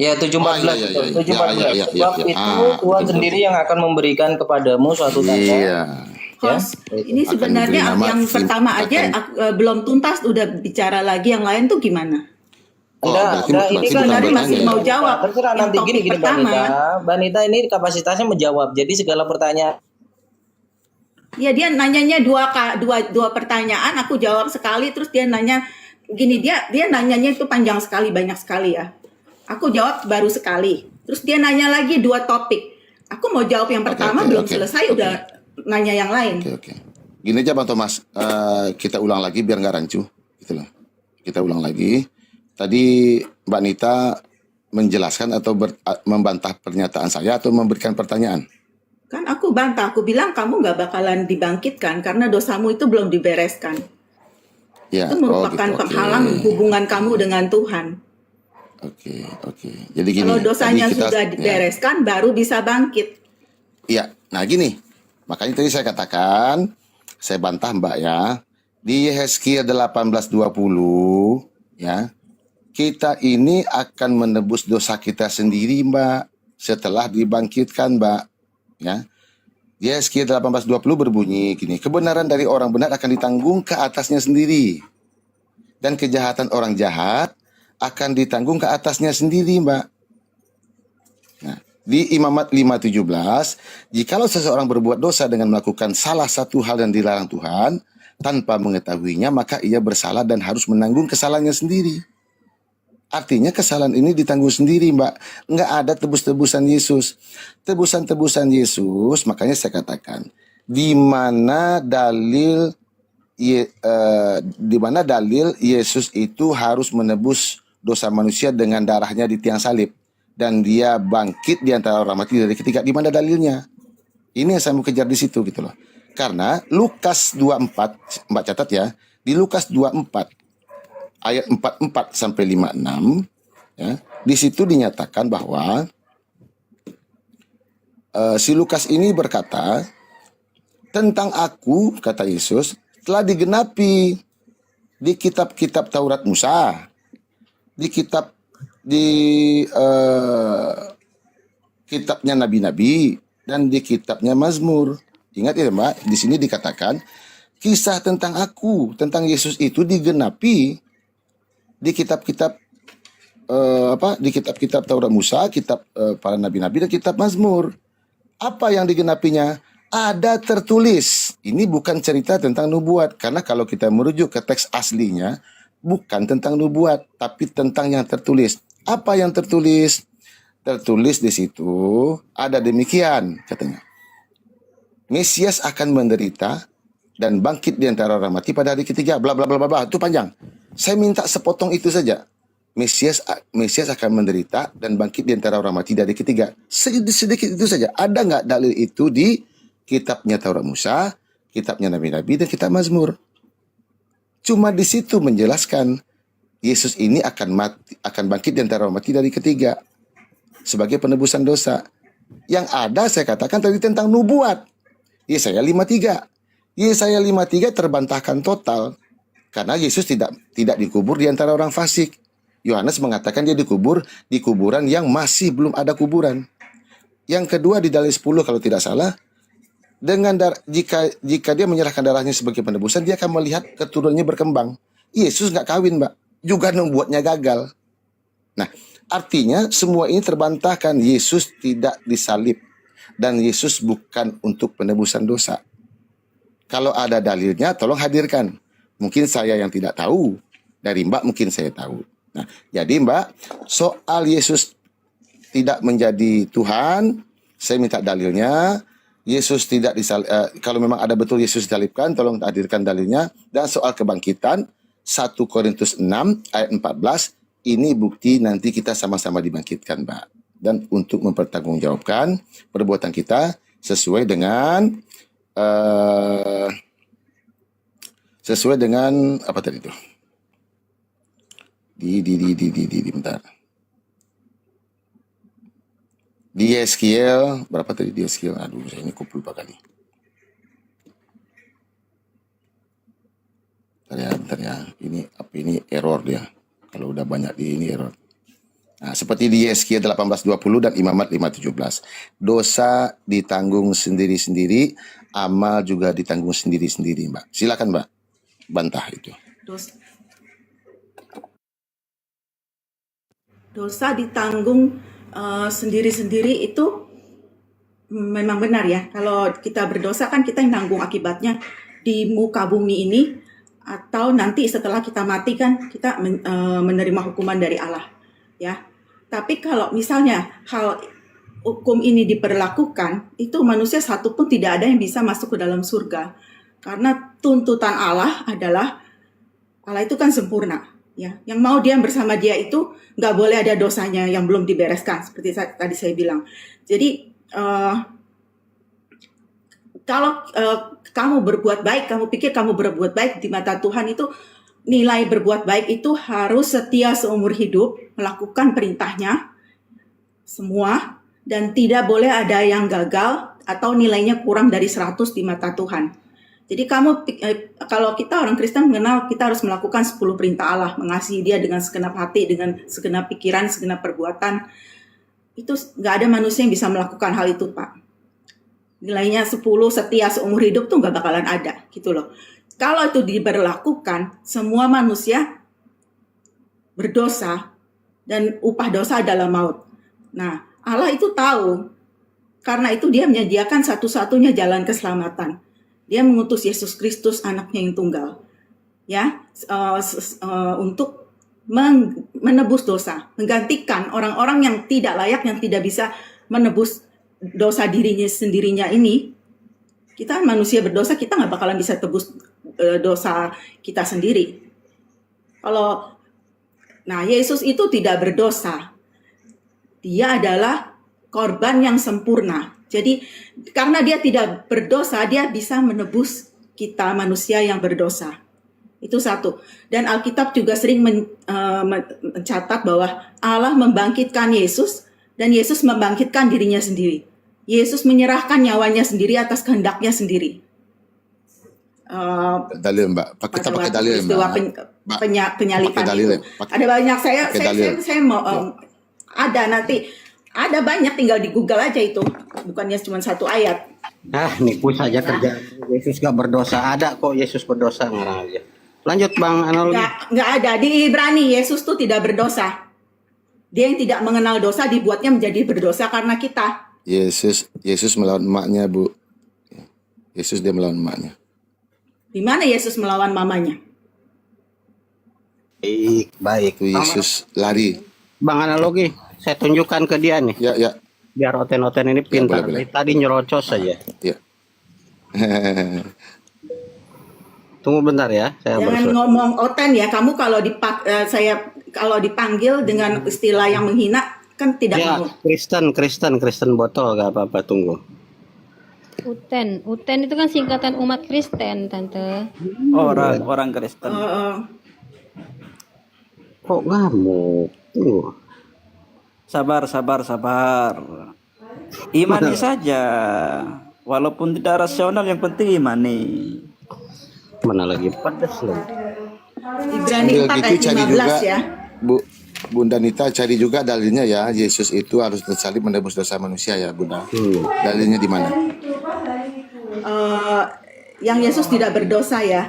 Ya 7:14. Ya. 7:14. Sebab itu Tuhan sendiri yang akan memberikan kepadamu suatu tanda. Iya. Host, ini Akan sebenarnya diberi nama yang pertama aja belum tuntas udah bicara lagi, yang lain tuh gimana? Anda ini kan sebenarnya masih mau ya. jawab. Terserah Yang nanti topik gini pertama. Banita ini kapasitasnya menjawab. Jadi segala pertanyaan. Ya dia nanyanya dua pertanyaan, aku jawab sekali, terus dia nanya gini, dia nanyanya itu panjang sekali, banyak sekali ya. Aku jawab baru sekali. Terus dia nanya lagi 2 topik. Aku mau jawab yang pertama belum selesai udah nanya yang lain. Oke. Gini aja Bang Thomas, kita ulang lagi biar nggak rancu, gitu loh. Kita ulang lagi. Tadi Mbak Nita menjelaskan atau membantah pernyataan saya atau memberikan pertanyaan? Kan aku bantah, aku bilang kamu nggak bakalan dibangkitkan karena dosamu itu belum dibereskan. Ya, Itu merupakan penghalang hubungan kamu dengan Tuhan. Oke. Jadi gini. Kalau dosanya kita, sudah dibereskan, baru bisa bangkit. Iya. Nah gini, makanya tadi saya katakan, saya bantah Mbak ya, di Yehezkiel 18:20 ya, kita ini akan menebus dosa kita sendiri Mbak, setelah dibangkitkan Mbak. Ya. Yehezkiel 18:20 berbunyi gini, kebenaran dari orang benar akan ditanggung ke atasnya sendiri, dan kejahatan orang jahat akan ditanggung ke atasnya sendiri Mbak. Nah, di Imamat 5:17, jikalau seseorang berbuat dosa dengan melakukan salah satu hal yang dilarang Tuhan tanpa mengetahuinya, maka ia bersalah dan harus menanggung kesalahannya sendiri. Artinya kesalahan ini ditanggung sendiri Mbak. Nggak ada tebus-tebusan Yesus. Tebusan-tebusan Yesus, makanya saya katakan, di mana dalil Yesus itu harus menebus dosa manusia dengan darahnya di tiang salib, dan dia bangkit di antara orang mati dari ketiga. Di mana dalilnya? Ini yang saya mau kejar di situ gitu loh. Karena Lukas 24, Mbak catat ya, di Lukas 24 ayat 44 sampai 56 ya, di situ dinyatakan bahwa si Lukas ini berkata, tentang aku, kata Yesus, telah digenapi di kitab-kitab Taurat Musa, di kitabnya nabi-nabi, dan di kitabnya Mazmur. Ingat ya Mbak, di sini dikatakan kisah tentang aku, tentang Yesus itu digenapi di kitab-kitab di kitab-kitab Taurat Musa, kitab para nabi-nabi, dan kitab Mazmur. Apa yang digenapinya? Ada tertulis. Ini bukan cerita tentang nubuat, karena kalau kita merujuk ke teks aslinya, bukan tentang nubuat, tapi tentang yang tertulis. Apa yang tertulis? Tertulis di situ ada demikian katanya. Mesias akan menderita dan bangkit di antara orang mati pada hari ketiga. Bla bla bla bla bla. Itu panjang. Saya minta sepotong itu saja. Mesias akan menderita dan bangkit di antara orang mati dari ketiga. Sedikit itu saja. Ada nggak dalil itu di kitabnya Taurat Musa, kitabnya Nabi-Nabi, dan kitab Mazmur? Cuma di situ menjelaskan Yesus ini akan bangkit di antara orang mati dari ketiga sebagai penebusan dosa. Yang ada saya katakan tadi tentang nubuat. Yesaya 53. Yesaya 53 terbantahkan total karena Yesus tidak dikubur di antara orang fasik. Yohanes mengatakan dia dikubur di kuburan yang masih belum ada kuburan. Yang kedua di dalil 10 kalau tidak salah, dengan jika dia menyerahkan darahnya sebagai penebusan, dia akan melihat keturunannya berkembang. Yesus nggak kawin, Mbak. Juga nubuatnya gagal. Nah, artinya semua ini terbantahkan. Yesus tidak disalib dan Yesus bukan untuk penebusan dosa. Kalau ada dalilnya, tolong hadirkan. Mungkin saya yang tidak tahu. Dari Mbak mungkin saya tahu. Nah, jadi Mbak, soal Yesus tidak menjadi Tuhan, saya minta dalilnya. Yesus tidak kalau memang ada betul Yesus disalibkan, tolong hadirkan dalilnya. Dan soal kebangkitan, 1 Korintus 6 ayat 14, ini bukti nanti kita sama-sama dibangkitkan, Mbak. Dan untuk mempertanggungjawabkan perbuatan kita sesuai dengan apa tadi itu? Bentar. Di Yeskiel, berapa tadi di Yeskiel? Aduh, saya ini lupa kali. Bentar ya. Ini error dia. Kalau udah banyak di ini error. Nah, seperti di Yeskiel 18:20 dan Imamat 5:17. Dosa ditanggung sendiri-sendiri, amal juga ditanggung sendiri-sendiri, Mbak. Silakan, Mbak. Bantah itu. Dosa ditanggung sendiri-sendiri itu memang benar ya. Kalau kita berdosa kan kita yang nanggung akibatnya di muka bumi ini, atau nanti setelah kita mati kan kita menerima hukuman dari Allah ya. Tapi kalau misalnya hal hukum ini diperlakukan, itu manusia satu pun tidak ada yang bisa masuk ke dalam surga. Karena tuntutan Allah adalah, Allah itu kan sempurna ya. Yang mau diam bersama dia itu nggak boleh ada dosanya yang belum dibereskan, seperti tadi saya bilang. Jadi kalau kamu berbuat baik, kamu pikir kamu berbuat baik di mata Tuhan, itu nilai berbuat baik itu harus setia seumur hidup, melakukan perintahnya semua, dan tidak boleh ada yang gagal atau nilainya kurang dari 100 di mata Tuhan. Jadi kalau kita orang Kristen mengenal, kita harus melakukan 10 perintah Allah, mengasihi dia dengan segenap hati, dengan segenap pikiran, segenap perbuatan. Itu nggak ada manusia yang bisa melakukan hal itu, Pak. Nilainya 10, setia seumur hidup tuh nggak bakalan ada, gitu loh. Kalau itu diberlakukan, semua manusia berdosa dan upah dosa adalah maut. Nah, Allah itu tahu, karena itu dia menyediakan satu-satunya jalan keselamatan. Dia mengutus Yesus Kristus, anaknya yang tunggal, ya, untuk menebus dosa, menggantikan orang-orang yang tidak layak, yang tidak bisa menebus dosa dirinya sendirinya ini. Kita manusia berdosa, kita nggak bakalan bisa tebus dosa kita sendiri. Yesus itu tidak berdosa. Dia adalah korban yang sempurna. Jadi karena dia tidak berdosa, dia bisa menebus kita manusia yang berdosa. Itu satu. Dan Alkitab juga sering mencatat bahwa Allah membangkitkan Yesus dan Yesus membangkitkan dirinya sendiri. Yesus menyerahkan nyawanya sendiri atas kehendaknya sendiri. Dalil Mbak. Kita Pada pakai waktu dalil peristiwa Mbak. Mbak, penyaliban pakai dalil itu. ya. Ada banyak pakai dalil. saya mau ada nanti ada banyak, tinggal di Google aja itu. Bukannya cuma satu ayat. Nipu saja kerjaan. Yesus gak berdosa. Ada kok Yesus berdosa, ngarang aja. Lanjut Bang analogi. Nggak ada. Di Ibrani Yesus tuh tidak berdosa. Dia yang tidak mengenal dosa dibuatnya menjadi berdosa karena kita. Yesus melawan emaknya, Bu. Yesus dia melawan emaknya. Di mana Yesus melawan mamanya? Baik. Itu Yesus lari. Bang analogi, saya tunjukkan ke dia nih. Ya. Biar oten-oten ini pintar. boleh. Tadi nyerocos saja. Ya. Tunggu bentar ya, saya Jangan ngomong oten ya. Kamu kalau kalau dipanggil dengan istilah yang menghina kan tidak Ya, mau. Kristen botol gak apa-apa, tunggu. Uten itu kan singkatan umat Kristen, Tante. Orang Kristen. Kok ngamuk? Tunggu. Sabar. Imani saja. Walaupun tidak rasional, yang penting imani. Mana lagi pedes loh. Ibrani 4 ayat cari 15 juga, ya. Bunda Nita cari juga dalilnya ya. Yesus itu harus tersalib menebus dosa manusia ya, Bunda. Dalilnya di mana? Yang Yesus tidak berdosa ya.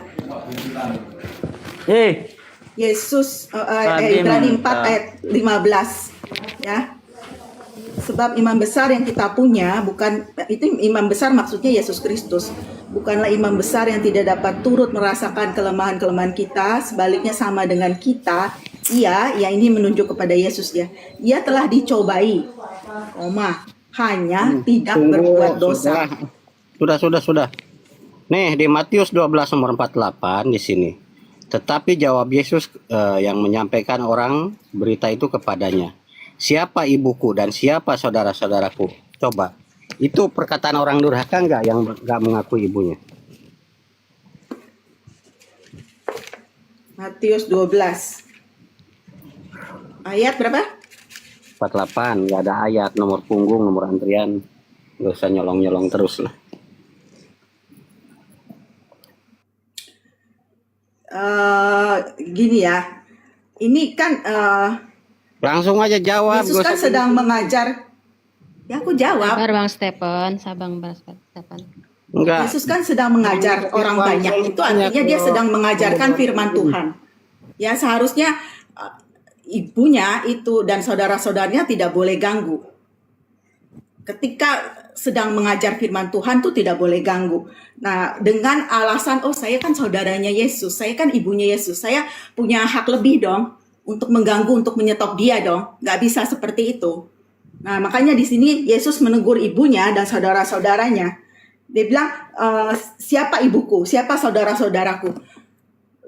Yesus Ibrani 4 ayat 15 ya. Sebab imam besar yang kita punya bukan itu, imam besar maksudnya Yesus Kristus. Bukanlah imam besar yang tidak dapat turut merasakan kelemahan-kelemahan kita, sebaliknya sama dengan kita. Ia ini menunjuk kepada Yesus ya. Ia telah dicobai, hanya tidak berbuat dosa. Sudah. Nih di Matius 12 nomor 48 di sini. Tetapi jawab Yesus yang menyampaikan orang berita itu kepadanya. Siapa ibuku dan siapa saudara-saudaraku? Coba. Itu perkataan orang durhaka enggak yang enggak mengakui ibunya? Matius 12. Ayat berapa? 48, enggak ada ayat, nomor punggung, nomor antrian. Enggak usah nyolong-nyolong terus lah. Gini ya. Ini kan Langsung aja jawab. Yesus kan sedang mengajar. Ya aku jawab. Sabar Bang Stephen. Enggak. Yesus kan sedang mengajar orang banyak. Itu artinya dia sedang mengajarkan firman Tuhan. Ya seharusnya ibunya itu dan saudara-saudaranya tidak boleh ganggu. Ketika sedang mengajar firman Tuhan tuh tidak boleh ganggu. Nah, dengan alasan saya kan saudaranya Yesus, saya kan ibunya Yesus, saya punya hak lebih dong untuk mengganggu, untuk menyetop dia dong. Nggak bisa seperti itu. Nah, makanya di sini Yesus menegur ibunya dan saudara-saudaranya. Dia bilang, siapa ibuku, siapa saudara-saudaraku.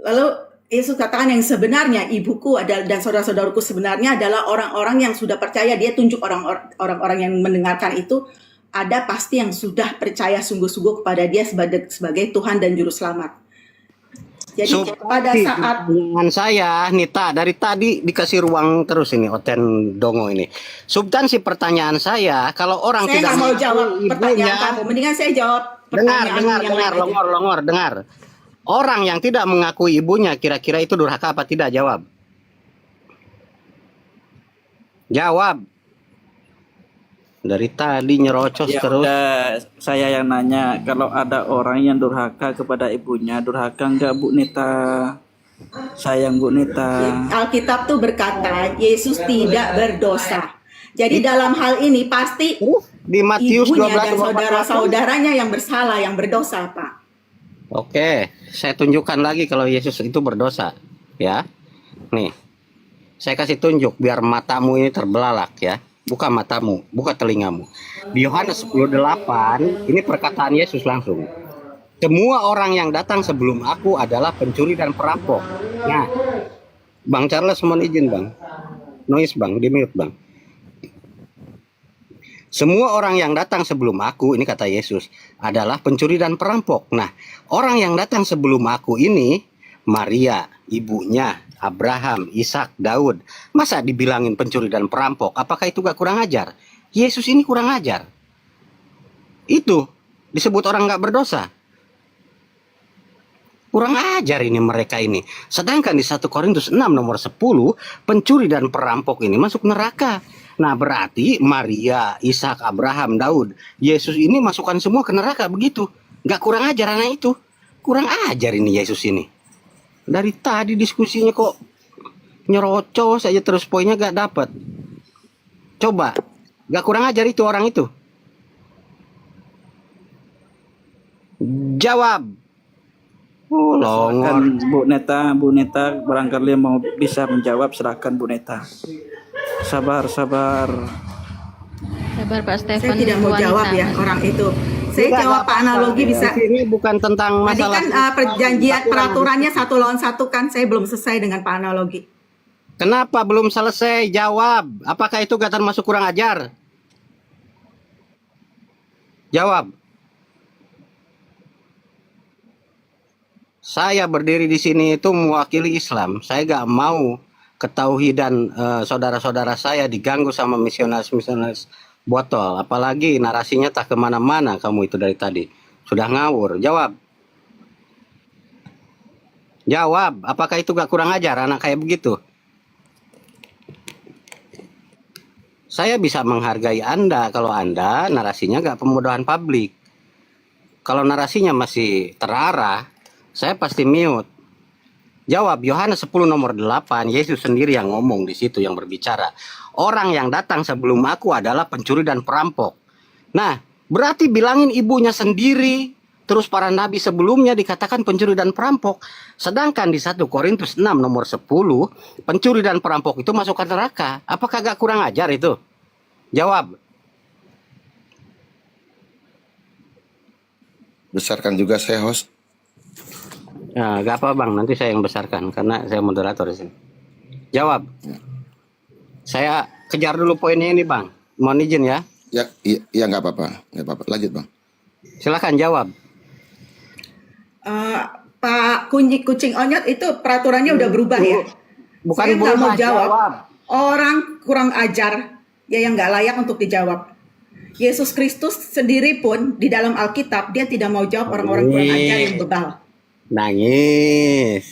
Lalu Yesus katakan yang sebenarnya ibuku dan saudara-saudaraku sebenarnya adalah orang-orang yang sudah percaya. Dia tunjuk orang-orang yang mendengarkan itu ada pasti yang sudah percaya sungguh-sungguh kepada dia sebagai Tuhan dan Juru Selamat. Jadi pada saat dengan saya Nita dari tadi dikasih ruang terus ini Oten Dongo ini. Substansi pertanyaan saya, kalau orang saya tidak nggak mau jawab pertanyaan kamu, mendingan saya jawab pertanyaan yang lain aja. Longor, dengar. Orang yang tidak mengakui ibunya kira-kira itu durhaka apa tidak? Jawab. Dari tadi nyerocos Ya terus. udah, saya yang nanya, kalau ada orang yang durhaka kepada ibunya, durhaka enggak Bu Nita? Sayang Bu Nita. Alkitab tuh berkata Yesus tidak berdosa. Jadi dalam hal ini pasti Di Matius ibunya 12 dan saudara-saudaranya yang bersalah, yang berdosa, Pak. Oke, saya tunjukkan lagi kalau Yesus itu berdosa, ya. Nih, saya kasih tunjuk biar matamu ini terbelalak ya. Buka matamu, buka telingamu. Di Yohanes 10:8, ini perkataan Yesus langsung. Semua orang yang datang sebelum aku adalah pencuri dan perampok. Nah, Bang Charles mohon izin Bang. Noise Bang, di mute Bang. Semua orang yang datang sebelum aku, ini kata Yesus, adalah pencuri dan perampok. Nah, orang yang datang sebelum aku ini, Maria, ibunya, Abraham, Ishak, Daud. Masa dibilangin pencuri dan perampok? Apakah itu gak kurang ajar? Yesus ini kurang ajar. Itu disebut orang nggak berdosa. Kurang ajar ini mereka ini. Sedangkan di 1 Korintus 6 nomor 10, pencuri dan perampok ini masuk neraka. Nah berarti Maria, Ishak, Abraham, Daud, Yesus ini masukkan semua ke neraka begitu. Nggak kurang ajar anak itu. Kurang ajar ini Yesus ini. Dari tadi diskusinya kok nyerocos saja terus poinnya gak dapat. Coba, gak kurang ajar itu orang itu. Jawab. Oh, longor. Silakan Bu Neta barangkali mau bisa menjawab, silakan Bu Neta. Sabar. Sabar Pak Saya Stefan. tidak mau wanita. jawab ya orang itu. Saya Tidak, jawab nggak Pak Analogi apa-apa. bisa. Ini bukan tentang Tadi masalah. kan perjanjian peraturannya 1 lawan 1 kan, saya belum selesai dengan Pak Analogi. Kenapa belum selesai? Jawab. Apakah itu gak termasuk kurang ajar? Jawab. Saya berdiri di sini itu mewakili Islam. Saya gak mau ketauhidan saudara-saudara saya diganggu sama misionaris-misionaris botol. Apalagi narasinya tak kemana-mana kamu itu dari tadi. Sudah ngawur. Jawab. Jawab. Apakah itu gak kurang ajar anak kayak begitu? Saya bisa menghargai Anda kalau Anda narasinya gak pembodohan publik. Kalau narasinya masih terarah, saya pasti mute. Jawab. Yohanes 10 nomor 8, Yesus sendiri yang ngomong di situ, yang berbicara. Orang yang datang sebelum aku adalah pencuri dan perampok. Nah, berarti bilangin ibunya sendiri. Terus para nabi sebelumnya dikatakan pencuri dan perampok. Sedangkan di 1 Korintus 6 nomor 10, pencuri dan perampok itu masuk ke neraka. Apakah gak kurang ajar itu? Jawab. Besarkan juga saya host. Nah, gak apa bang, nanti saya yang besarkan karena saya moderator di sini. Jawab. Saya kejar dulu poinnya ini bang. Mohon izin ya. Ya, iya nggak apa-apa, nggak apa-apa. Lanjut bang. Silakan jawab. Pak Kucing Onyot itu peraturannya udah berubah ya. Bukan Saya nggak mau berubah, jawab. jawab. Orang kurang ajar ya yang nggak layak untuk dijawab. Yesus Kristus sendiri pun di dalam Alkitab dia tidak mau jawab orang-orang kurang ajar yang bebal. Nangis,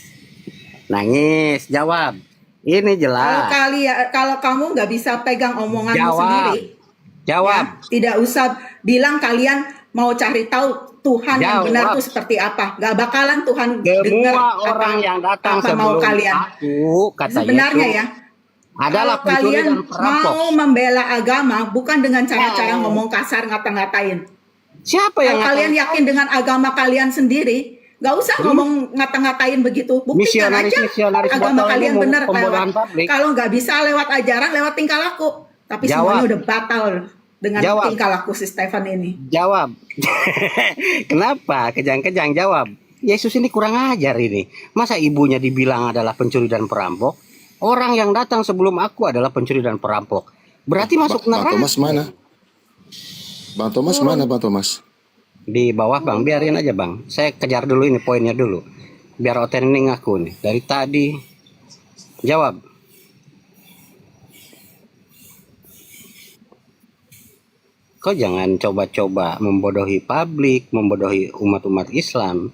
jawab. Ini jelas. Kalau kamu nggak bisa pegang omonganmu Jawab. sendiri, Jawab. ya, tidak usah bilang kalian mau cari tahu Tuhan yang Jawab. benar itu seperti apa. Gak bakalan Tuhan dengar Semua orang yang datang apa mau sebelum kalian. aku, kata Sebenarnya Yesus, ya, adalah kalau pencuri kalian dan perampok. mau membela agama bukan dengan cara-cara ngomong kasar ngata-ngatain. Siapa yang Kalau kalian yakin dengan agama kalian sendiri, gak usah ngomong ngata-ngatain begitu. Buktikan aja Misionaris agama botol kalian ini benar pembodohan lewat. publik. Kalau nggak bisa lewat ajaran, lewat tingkah laku. Tapi Jawab. semuanya udah batal dengan Jawab. tingkah laku si Stefan ini. Jawab. Kenapa? Kejang-kejang jawab. Yesus ini kurang ajar ini. Masa ibunya dibilang adalah pencuri dan perampok? Orang yang datang sebelum aku adalah pencuri dan perampok. Berarti masuk Bang neraka. Thomas mana? Bang Thomas mana Bang Thomas? Di bawah bang, biarin aja bang. Saya kejar dulu ini poinnya dulu. Biar Oten ini ngaku nih. Dari tadi. Jawab. Kau jangan coba-coba membodohi publik, membodohi umat-umat Islam.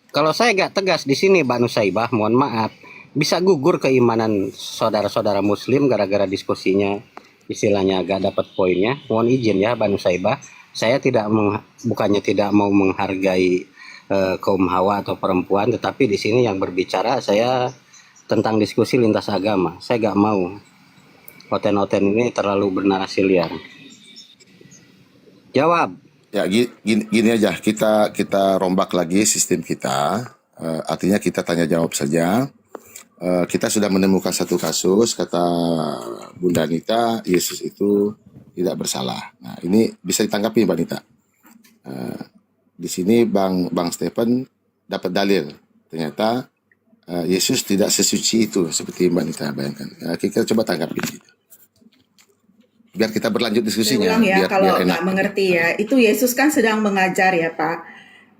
Kalau saya gak tegas di sini, Mbak Nusaibah, mohon maaf, bisa gugur keimanan saudara-saudara Muslim gara-gara diskusinya, istilahnya agak dapat poinnya. Mohon izin ya, Mbak Nusaibah, saya bukannya tidak mau menghargai kaum hawa atau perempuan, tetapi di sini yang berbicara saya tentang diskusi lintas agama. Saya gak mau Oten-oten ini terlalu bernarasi liar. Jawab. Ya gini aja, kita rombak lagi sistem kita. Artinya kita tanya jawab saja. Kita sudah menemukan satu kasus, kata Bunda Nita, Yesus itu tidak bersalah. Nah ini bisa ditanggapi Mbak Nita. Di sini Bang Stefan dapat dalil. Ternyata Yesus tidak sesuci itu seperti Mbak Nita bayangkan. Kita coba tanggapi. Biar kita berlanjut Saya diskusinya. ulang ya, kalau biar enak. nggak mengerti ya. Itu Yesus kan sedang mengajar ya Pak.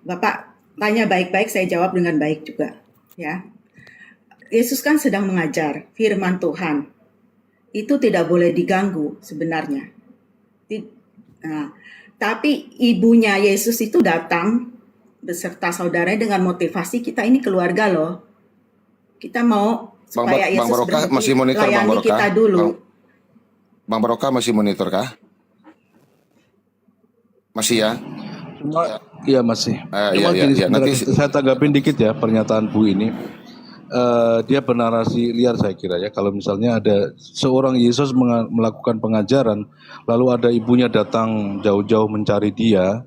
Bapak tanya baik-baik, saya jawab dengan baik juga. Ya, Yesus kan sedang mengajar firman Tuhan. Itu tidak boleh diganggu sebenarnya. Nah, tapi ibunya Yesus itu datang beserta saudaranya dengan motivasi kita ini keluarga loh. Kita mau supaya Bang Yesus Barokah berhenti masih monitor Bang layani Barokah? kita dulu. Bang Barokah masih monitor kah? Masih ya? Cuma iya masih. Cuma Iya, gini, iya. sebentar, Nanti saya tanggapin dikit ya pernyataan Bu ini. Dia bernarasi liar saya kira ya. Kalau misalnya ada seorang Yesus melakukan pengajaran, lalu ada ibunya datang jauh-jauh mencari dia,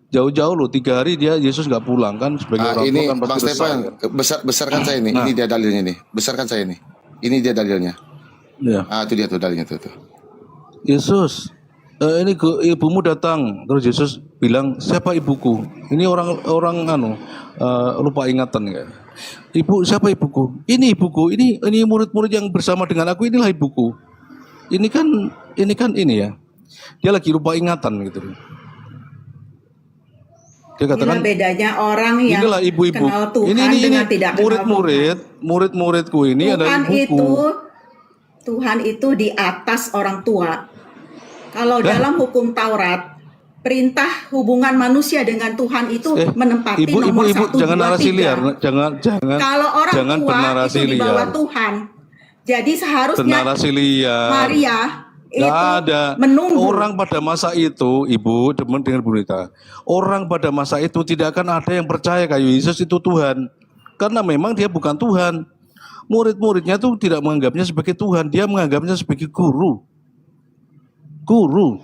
jauh-jauh loh 3 hari dia Yesus nggak pulang kan sebagai orang tua ini kan Bang pasti resah Stefan, kan. besarkan saya ini. Nah. Ini dia dalilnya nih. Besarkan saya ini. Ini dia dalilnya. Ya. Itu dia tuh dalilnya tuh. Yesus, ini ibumu datang. Terus Yesus bilang, siapa ibuku? Ini orang lupa ingatan ya. Ibu, siapa ibuku? Ini ibuku. Ini murid-murid yang bersama dengan aku. Inilah ibuku. Ini kan ini ya. Dia lagi lupa ingatan gitu. Dia katakan, Inilah bedanya orang yang inilah ibu-ibu. kenal Tuhan Ini dengan tidak kenal Tuhan. murid-muridku ini adalah ibuku. Tuhan itu di atas orang tua. Kalau dalam hukum Taurat, perintah hubungan manusia dengan Tuhan itu menempati nomor 1, 2, 3. Jangan narasi liar, jangan Kalau orang jangan tua bernarasi itu di bawah liar. Tuhan. Jadi seharusnya Bernarasi liar. Maria itu Nggak ada. menunggu. Orang pada masa itu, Ibu, dengan Bu Rita, orang pada masa itu tidak akan ada yang percaya kayak Yesus itu Tuhan. Karena memang dia bukan Tuhan. Murid-muridnya tuh tidak menganggapnya sebagai Tuhan, dia menganggapnya sebagai guru. Guru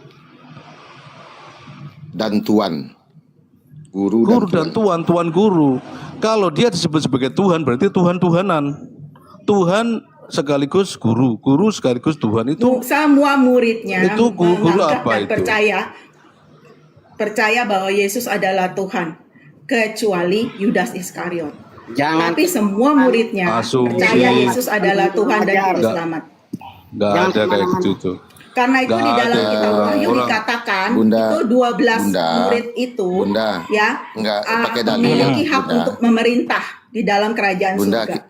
Dan Tuan. Guru dan Tuan guru. Kalau dia disebut sebagai Tuhan, berarti Tuhan-Tuhanan. Tuhan sekaligus guru sekaligus Tuhan itu. Semua muridnya Itu guru menganggap apa dan itu? percaya bahwa Yesus adalah Tuhan, kecuali Yudas Iskariot. Jangan Tapi semua muridnya Asumsi. percaya Yesus adalah Tuhan dan Juru Nggak. Selamat. Nggak ada kayak gitu tuh. Karena itu Nggak di dalam ada. kitab Wahyu Orang- dikatakan Bunda, itu 12 Bunda, murid itu Bunda, ya nggak pakai dalil, memiliki hak Bunda. untuk memerintah di dalam kerajaan Bunda, surga.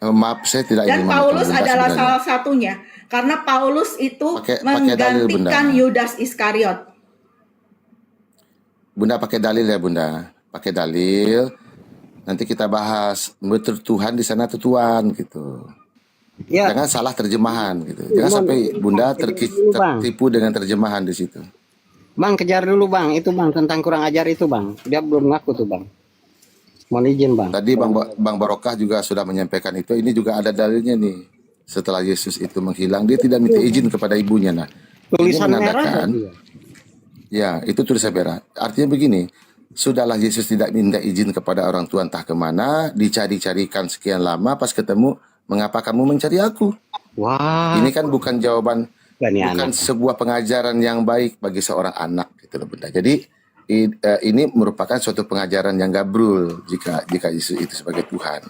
maaf saya tidak Dan ingin Paulus memotong Bunda adalah sebenarnya. salah satunya. Karena Paulus itu Pakai dalil, menggantikan Bunda. Yudas Iskariot. Bunda pakai dalil ya Bunda, pakai dalil. Nanti kita bahas betul Tuhan di sana tuh Tuhan gitu. ya Jangan salah terjemahan gitu. Jangan sampai Bunda tertipu dengan terjemahan di situ. Bang, kejar dulu Bang, itu Bang tentang kurang ajar itu Bang. Dia belum ngaku tuh Bang. Mohon izin Bang. Tadi Bang Barokah juga sudah menyampaikan itu. Ini juga ada dalilnya nih. Setelah Yesus itu menghilang, dia tidak minta izin kepada ibunya. Nah, Tulisan ini merah menandakan, tadi ya? ya itu tulisan merah. Artinya begini, sudahlah Yesus tidak minta izin kepada orang tua entah kemana, dicari-carikan sekian lama, pas ketemu, mengapa kamu mencari aku? Wah, Ini kan bukan jawaban, ini bukan anak. sebuah pengajaran yang baik bagi seorang anak gitu loh Bunda. Jadi ini merupakan suatu pengajaran yang gabrul jika Yesus itu sebagai Tuhan.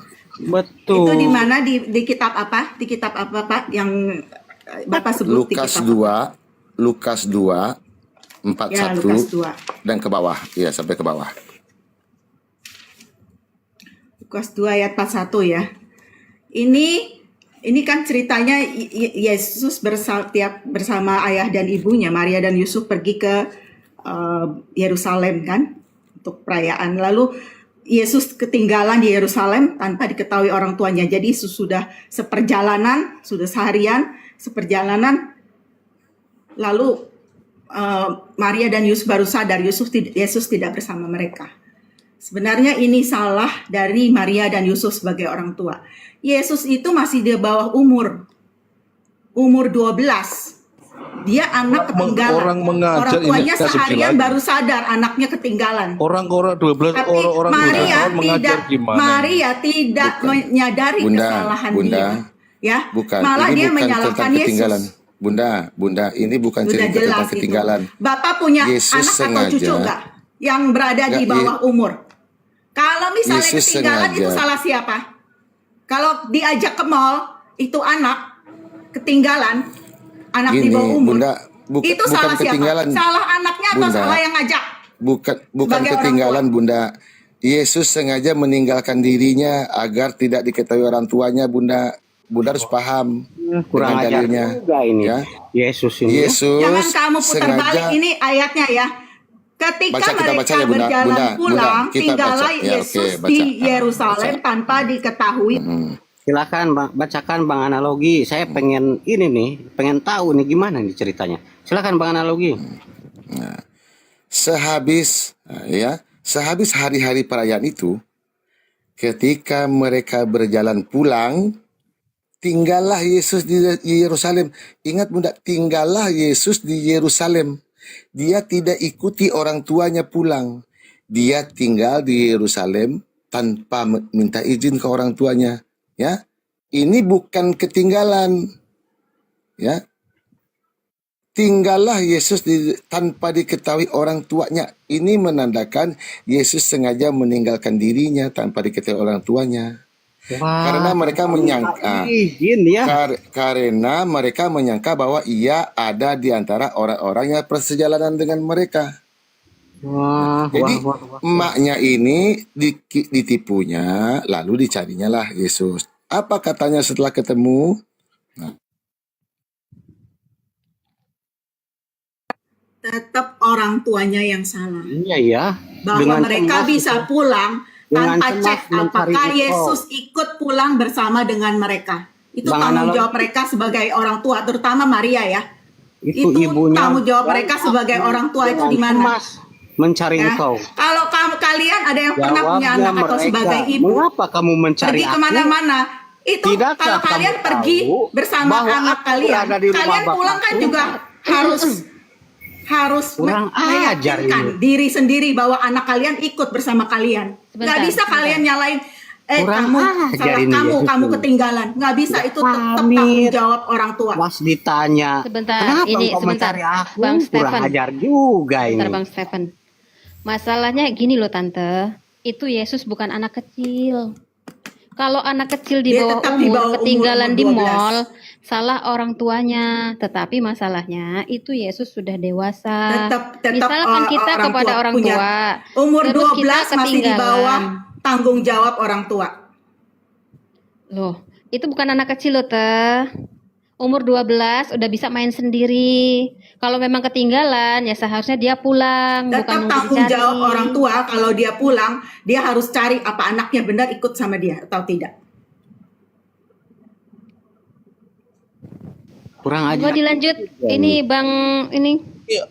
Betul. Itu di mana di kitab apa? Di kitab apa Pak yang Bapak sebut di Lukas kitab 2, Lukas 2, 41 Ya, Lukas 2. dan ke bawah, ya sampai ke bawah. Lukas 2 ayat 41 ya. Ini kan ceritanya Yesus bersama ayah dan ibunya, Maria dan Yusuf pergi ke Yerusalem kan untuk perayaan. Lalu Yesus ketinggalan di Yerusalem tanpa diketahui orang tuanya. Jadi sudah seperjalanan, sudah seharian seperjalanan. Lalu Maria dan Yusuf baru sadar Yesus tidak bersama mereka. Sebenarnya ini salah dari Maria dan Yusuf sebagai orang tua. Yesus itu masih di bawah umur 12. Dia anak ketinggalan. Orang mengajar tuanya ini kasih seharian lagi. baru sadar anaknya ketinggalan. Orang-orang 12 Tapi orang mengajar gimana? Maria tidak menyadari Bunda, kesalahan Bunda, dia. Ya, Bukan, malah ini dia bukan menyalahkan tentang ketinggalan. Yesus. Bunda, ini bukan Sudah cerita jelas tentang ketinggalan. itu. Bapak punya Yesus anak atau cucu sengaja- enggak yang berada di Nggak, bawah umur? Kalau misalnya Yesus ketinggalan sengaja. itu salah siapa? Kalau diajak ke mall itu anak ketinggalan, anak di Gini, bawah umur. Bunda, itu bukan salah siapa? ketinggalan. Salah anaknya atau Bunda. salah yang ngajak? Bukan Sebagai orang ketinggalan Bunda. Yesus sengaja meninggalkan dirinya agar tidak diketahui orang tuanya Bunda. Bunda harus paham Kurang dengan ajar dalilnya. juga ini. Ya. Yesus ini. Yesus Jangan kamu putar balik sengaja ini ayatnya ya. Ketika kita baca mereka ya, Bunda. berjalan Bunda, pulang, kita tinggallah baca. Ya, Yesus oke, di baca. Yerusalem Baca. tanpa diketahui. Silakan Bang, bacakan Bang Analogi. Saya pengen ini nih, pengen tahu nih gimana nih ceritanya. Silakan Bang Analogi. Sehabis hari-hari perayaan itu, ketika mereka berjalan pulang, tinggallah Yesus di Yerusalem. Ingat Bunda, tinggallah Yesus di Yerusalem. Dia tidak ikuti orang tuanya pulang. Dia tinggal di Yerusalem tanpa minta izin ke orang tuanya. Ya, ini bukan ketinggalan. Ya, tinggallah Yesus tanpa diketahui orang tuanya. Ini menandakan Yesus sengaja meninggalkan dirinya tanpa diketahui orang tuanya. Karena mereka menyangka, Izin ya. karena mereka menyangka bahwa ia ada di antara orang-orang yang perjalanan dengan mereka. Jadi emaknya ini ditipunya, lalu dicarinya lah Yesus. Apa katanya setelah ketemu? Tetap orang tuanya yang salah. Iya ya. Bahwa Dengan mereka cemas bisa pulang dengan tanpa cemas cek mencari apakah engkau. Yesus ikut pulang bersama dengan mereka. Itu Bang tanggung Analogi. jawab mereka sebagai orang tua, terutama Maria ya. Itu Itu ibunya. tanggung jawab mereka sebagai orang tua itu Dengan di mana? cemas mencari Ya. engkau. Kalau kalian ada yang pernah punya Jawabnya anak atau mereka, sebagai ibu, mengapa kamu mencari pergi aku? kemana-mana, itu Tidakkah kalau kamu kalian pergi tahu bersama bahwa anak aku kalian, berada di rumah kalian pulang kan Bapakku? juga harus Kurang ajar meyakinkan ini. diri sendiri bahwa anak kalian ikut bersama kalian. Nggak bisa kalian nyalain Kurang kamu ajar salah ini, kamu Yesus. kamu ketinggalan. Nggak bisa, itu tetap Pamit. tanggung jawab orang tua. Pas ditanya, Sebentar, kenapa ini engkau sebentar. mencari aku? Bang Kurang Stefan. ajar juga ini. Bentar Bang Stefan. Masalahnya gini loh Tante, itu Yesus bukan anak kecil. Kalau anak kecil di Dia bawah tetap di umur bawah ketinggalan umur di 12. mall, salah orang tuanya. Tetapi masalahnya itu Yesus sudah dewasa. Tetap Misalkan kita kepada orang punya tua, umur terus kita 12 masih di bawah ketinggalan. tanggung jawab orang tua. Loh, itu bukan anak kecil loh Teh. Umur 12 udah bisa main sendiri. Kalau memang ketinggalan ya seharusnya dia pulang, bukan Tetap nunggu tanggung dicari. jawab orang tua. Kalau dia pulang, dia harus cari apa anaknya benar ikut sama dia atau tidak. Kurang Gua ajar. dilanjut. Ini Bang ini Ya,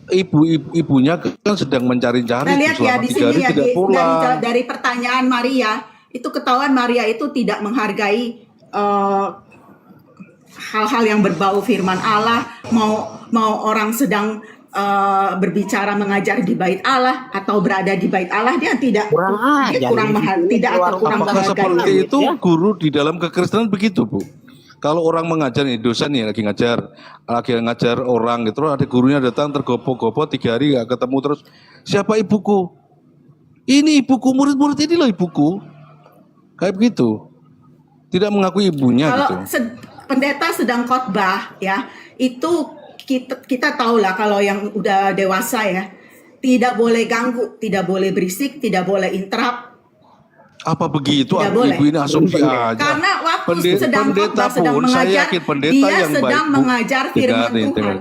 ibunya kan sedang mencari-cari Nah, lihat ya selama di 3 sini hari ya tidak pulang. dari pertanyaan Maria, itu ketahuan Maria itu tidak menghargai hal-hal yang berbau firman Allah, mau orang sedang berbicara mengajar di bait Allah atau berada di bait Allah, dia tidak Kurang dia ajar. kurang tidak atau kurang Apakah menghargai. seperti ya. itu guru di dalam kekristenan begitu, Bu? Kalau orang mengajar nih, dosen nih lagi ngajar orang gitu, ada gurunya datang tergopoh-gopoh 3 hari gak ketemu, terus siapa ibuku? Ini ibuku, murid-murid ini loh ibuku. Kayak begitu. Tidak mengakui ibunya Kalau gitu. pendeta sedang khotbah ya, itu kita tahu lah kalau yang udah dewasa ya, tidak boleh ganggu, tidak boleh berisik, tidak boleh interrupt. Apa begitu? Tidak Ibu boleh. ini asumsi aja. Karena waktu sedang pendeta khotbah, sedang pun, saya mengajar, yakin pendeta dia yang sedang baik, Bu. mengajar firman Tuhan.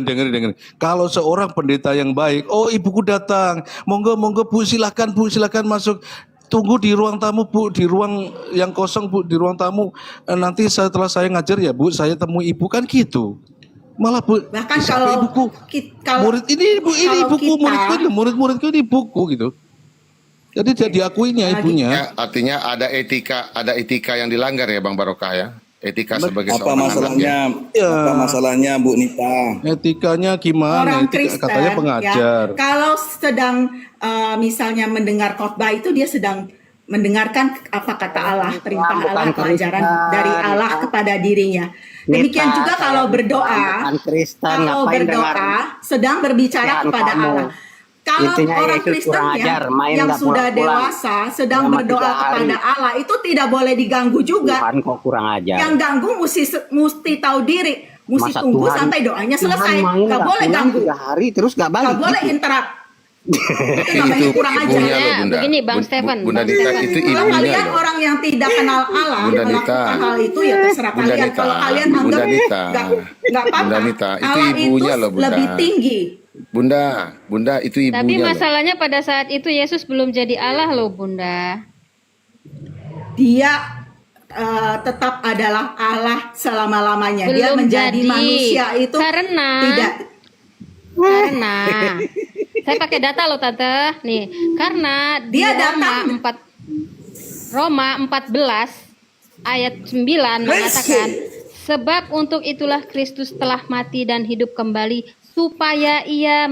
Dengerin. Kalau seorang pendeta yang baik, oh ibuku datang, monggo Bu, silakan masuk. Tunggu di ruang tamu Bu, di ruang yang kosong Bu, di ruang tamu. Nanti setelah saya ngajar ya Bu, saya temui ibu, kan gitu. Malah Bu, Bahkan siapa kalau ibuku? kalau Murid ini ibu, ini kalau ibuku, kita- murid-muridku ini ibuku gitu. Jadi dia diakuinya ibunya. Ya, artinya ada etika yang dilanggar ya Bang Barokah ya. Etika sebagai Apa seorang masalahnya? anak ya. Apa masalahnya Bu Nita? Etikanya gimana? orang Etika, Kristen katanya pengajar. ya, kalau sedang misalnya mendengar khotbah itu dia sedang mendengarkan apa kata Allah, perintah Bukan Allah, pelajaran Kristen. dari Allah kepada dirinya. Demikian Nita, juga saya kalau bukan berdoa, Kristen, kalau ngapain berdoa dengar sedang berbicara Jangan kepada kamu. Allah. Kalau Intinya orang Yesus Kristen kurang ajar, main yang nggak sudah pulang-pulang. dewasa sedang Selama berdoa 3 hari. kepada Allah, itu tidak boleh diganggu juga. Tuhan kok kurang ajar. Yang ganggu mesti tahu diri, mesti Masa tunggu Tuhan- sampai doanya selesai. Tuhan mau Nggak boleh pulang ganggu, 3 hari terus nggak balik. nggak boleh gitu. interrupt. Itu namanya itu kurang ajar. ibunya loh, Bunda. Begini, Bang Stephen, Bunda Bang Nita, Stephen. itu Kalau ibunya kalian loh. orang yang tidak kenal Allah Bunda Nita. melakukan hal itu ya terserah Bunda kalian. Nita. Kalau kalian Bunda anggap Nita. nggak apa-apa. Bunda Nita, itu Allah ibunya itu loh, Bunda. lebih tinggi. Bunda itu ibunya Tapi loh. masalahnya pada saat itu Yesus belum jadi Allah loh, Bunda. Dia tetap adalah Allah selama-lamanya. Dia Belum menjadi jadi. manusia itu Karena saya pakai data loh Tante. Nih, karena di Dia Roma 14 ayat 9 mengatakan, sebab untuk itulah Kristus telah mati dan hidup kembali supaya ia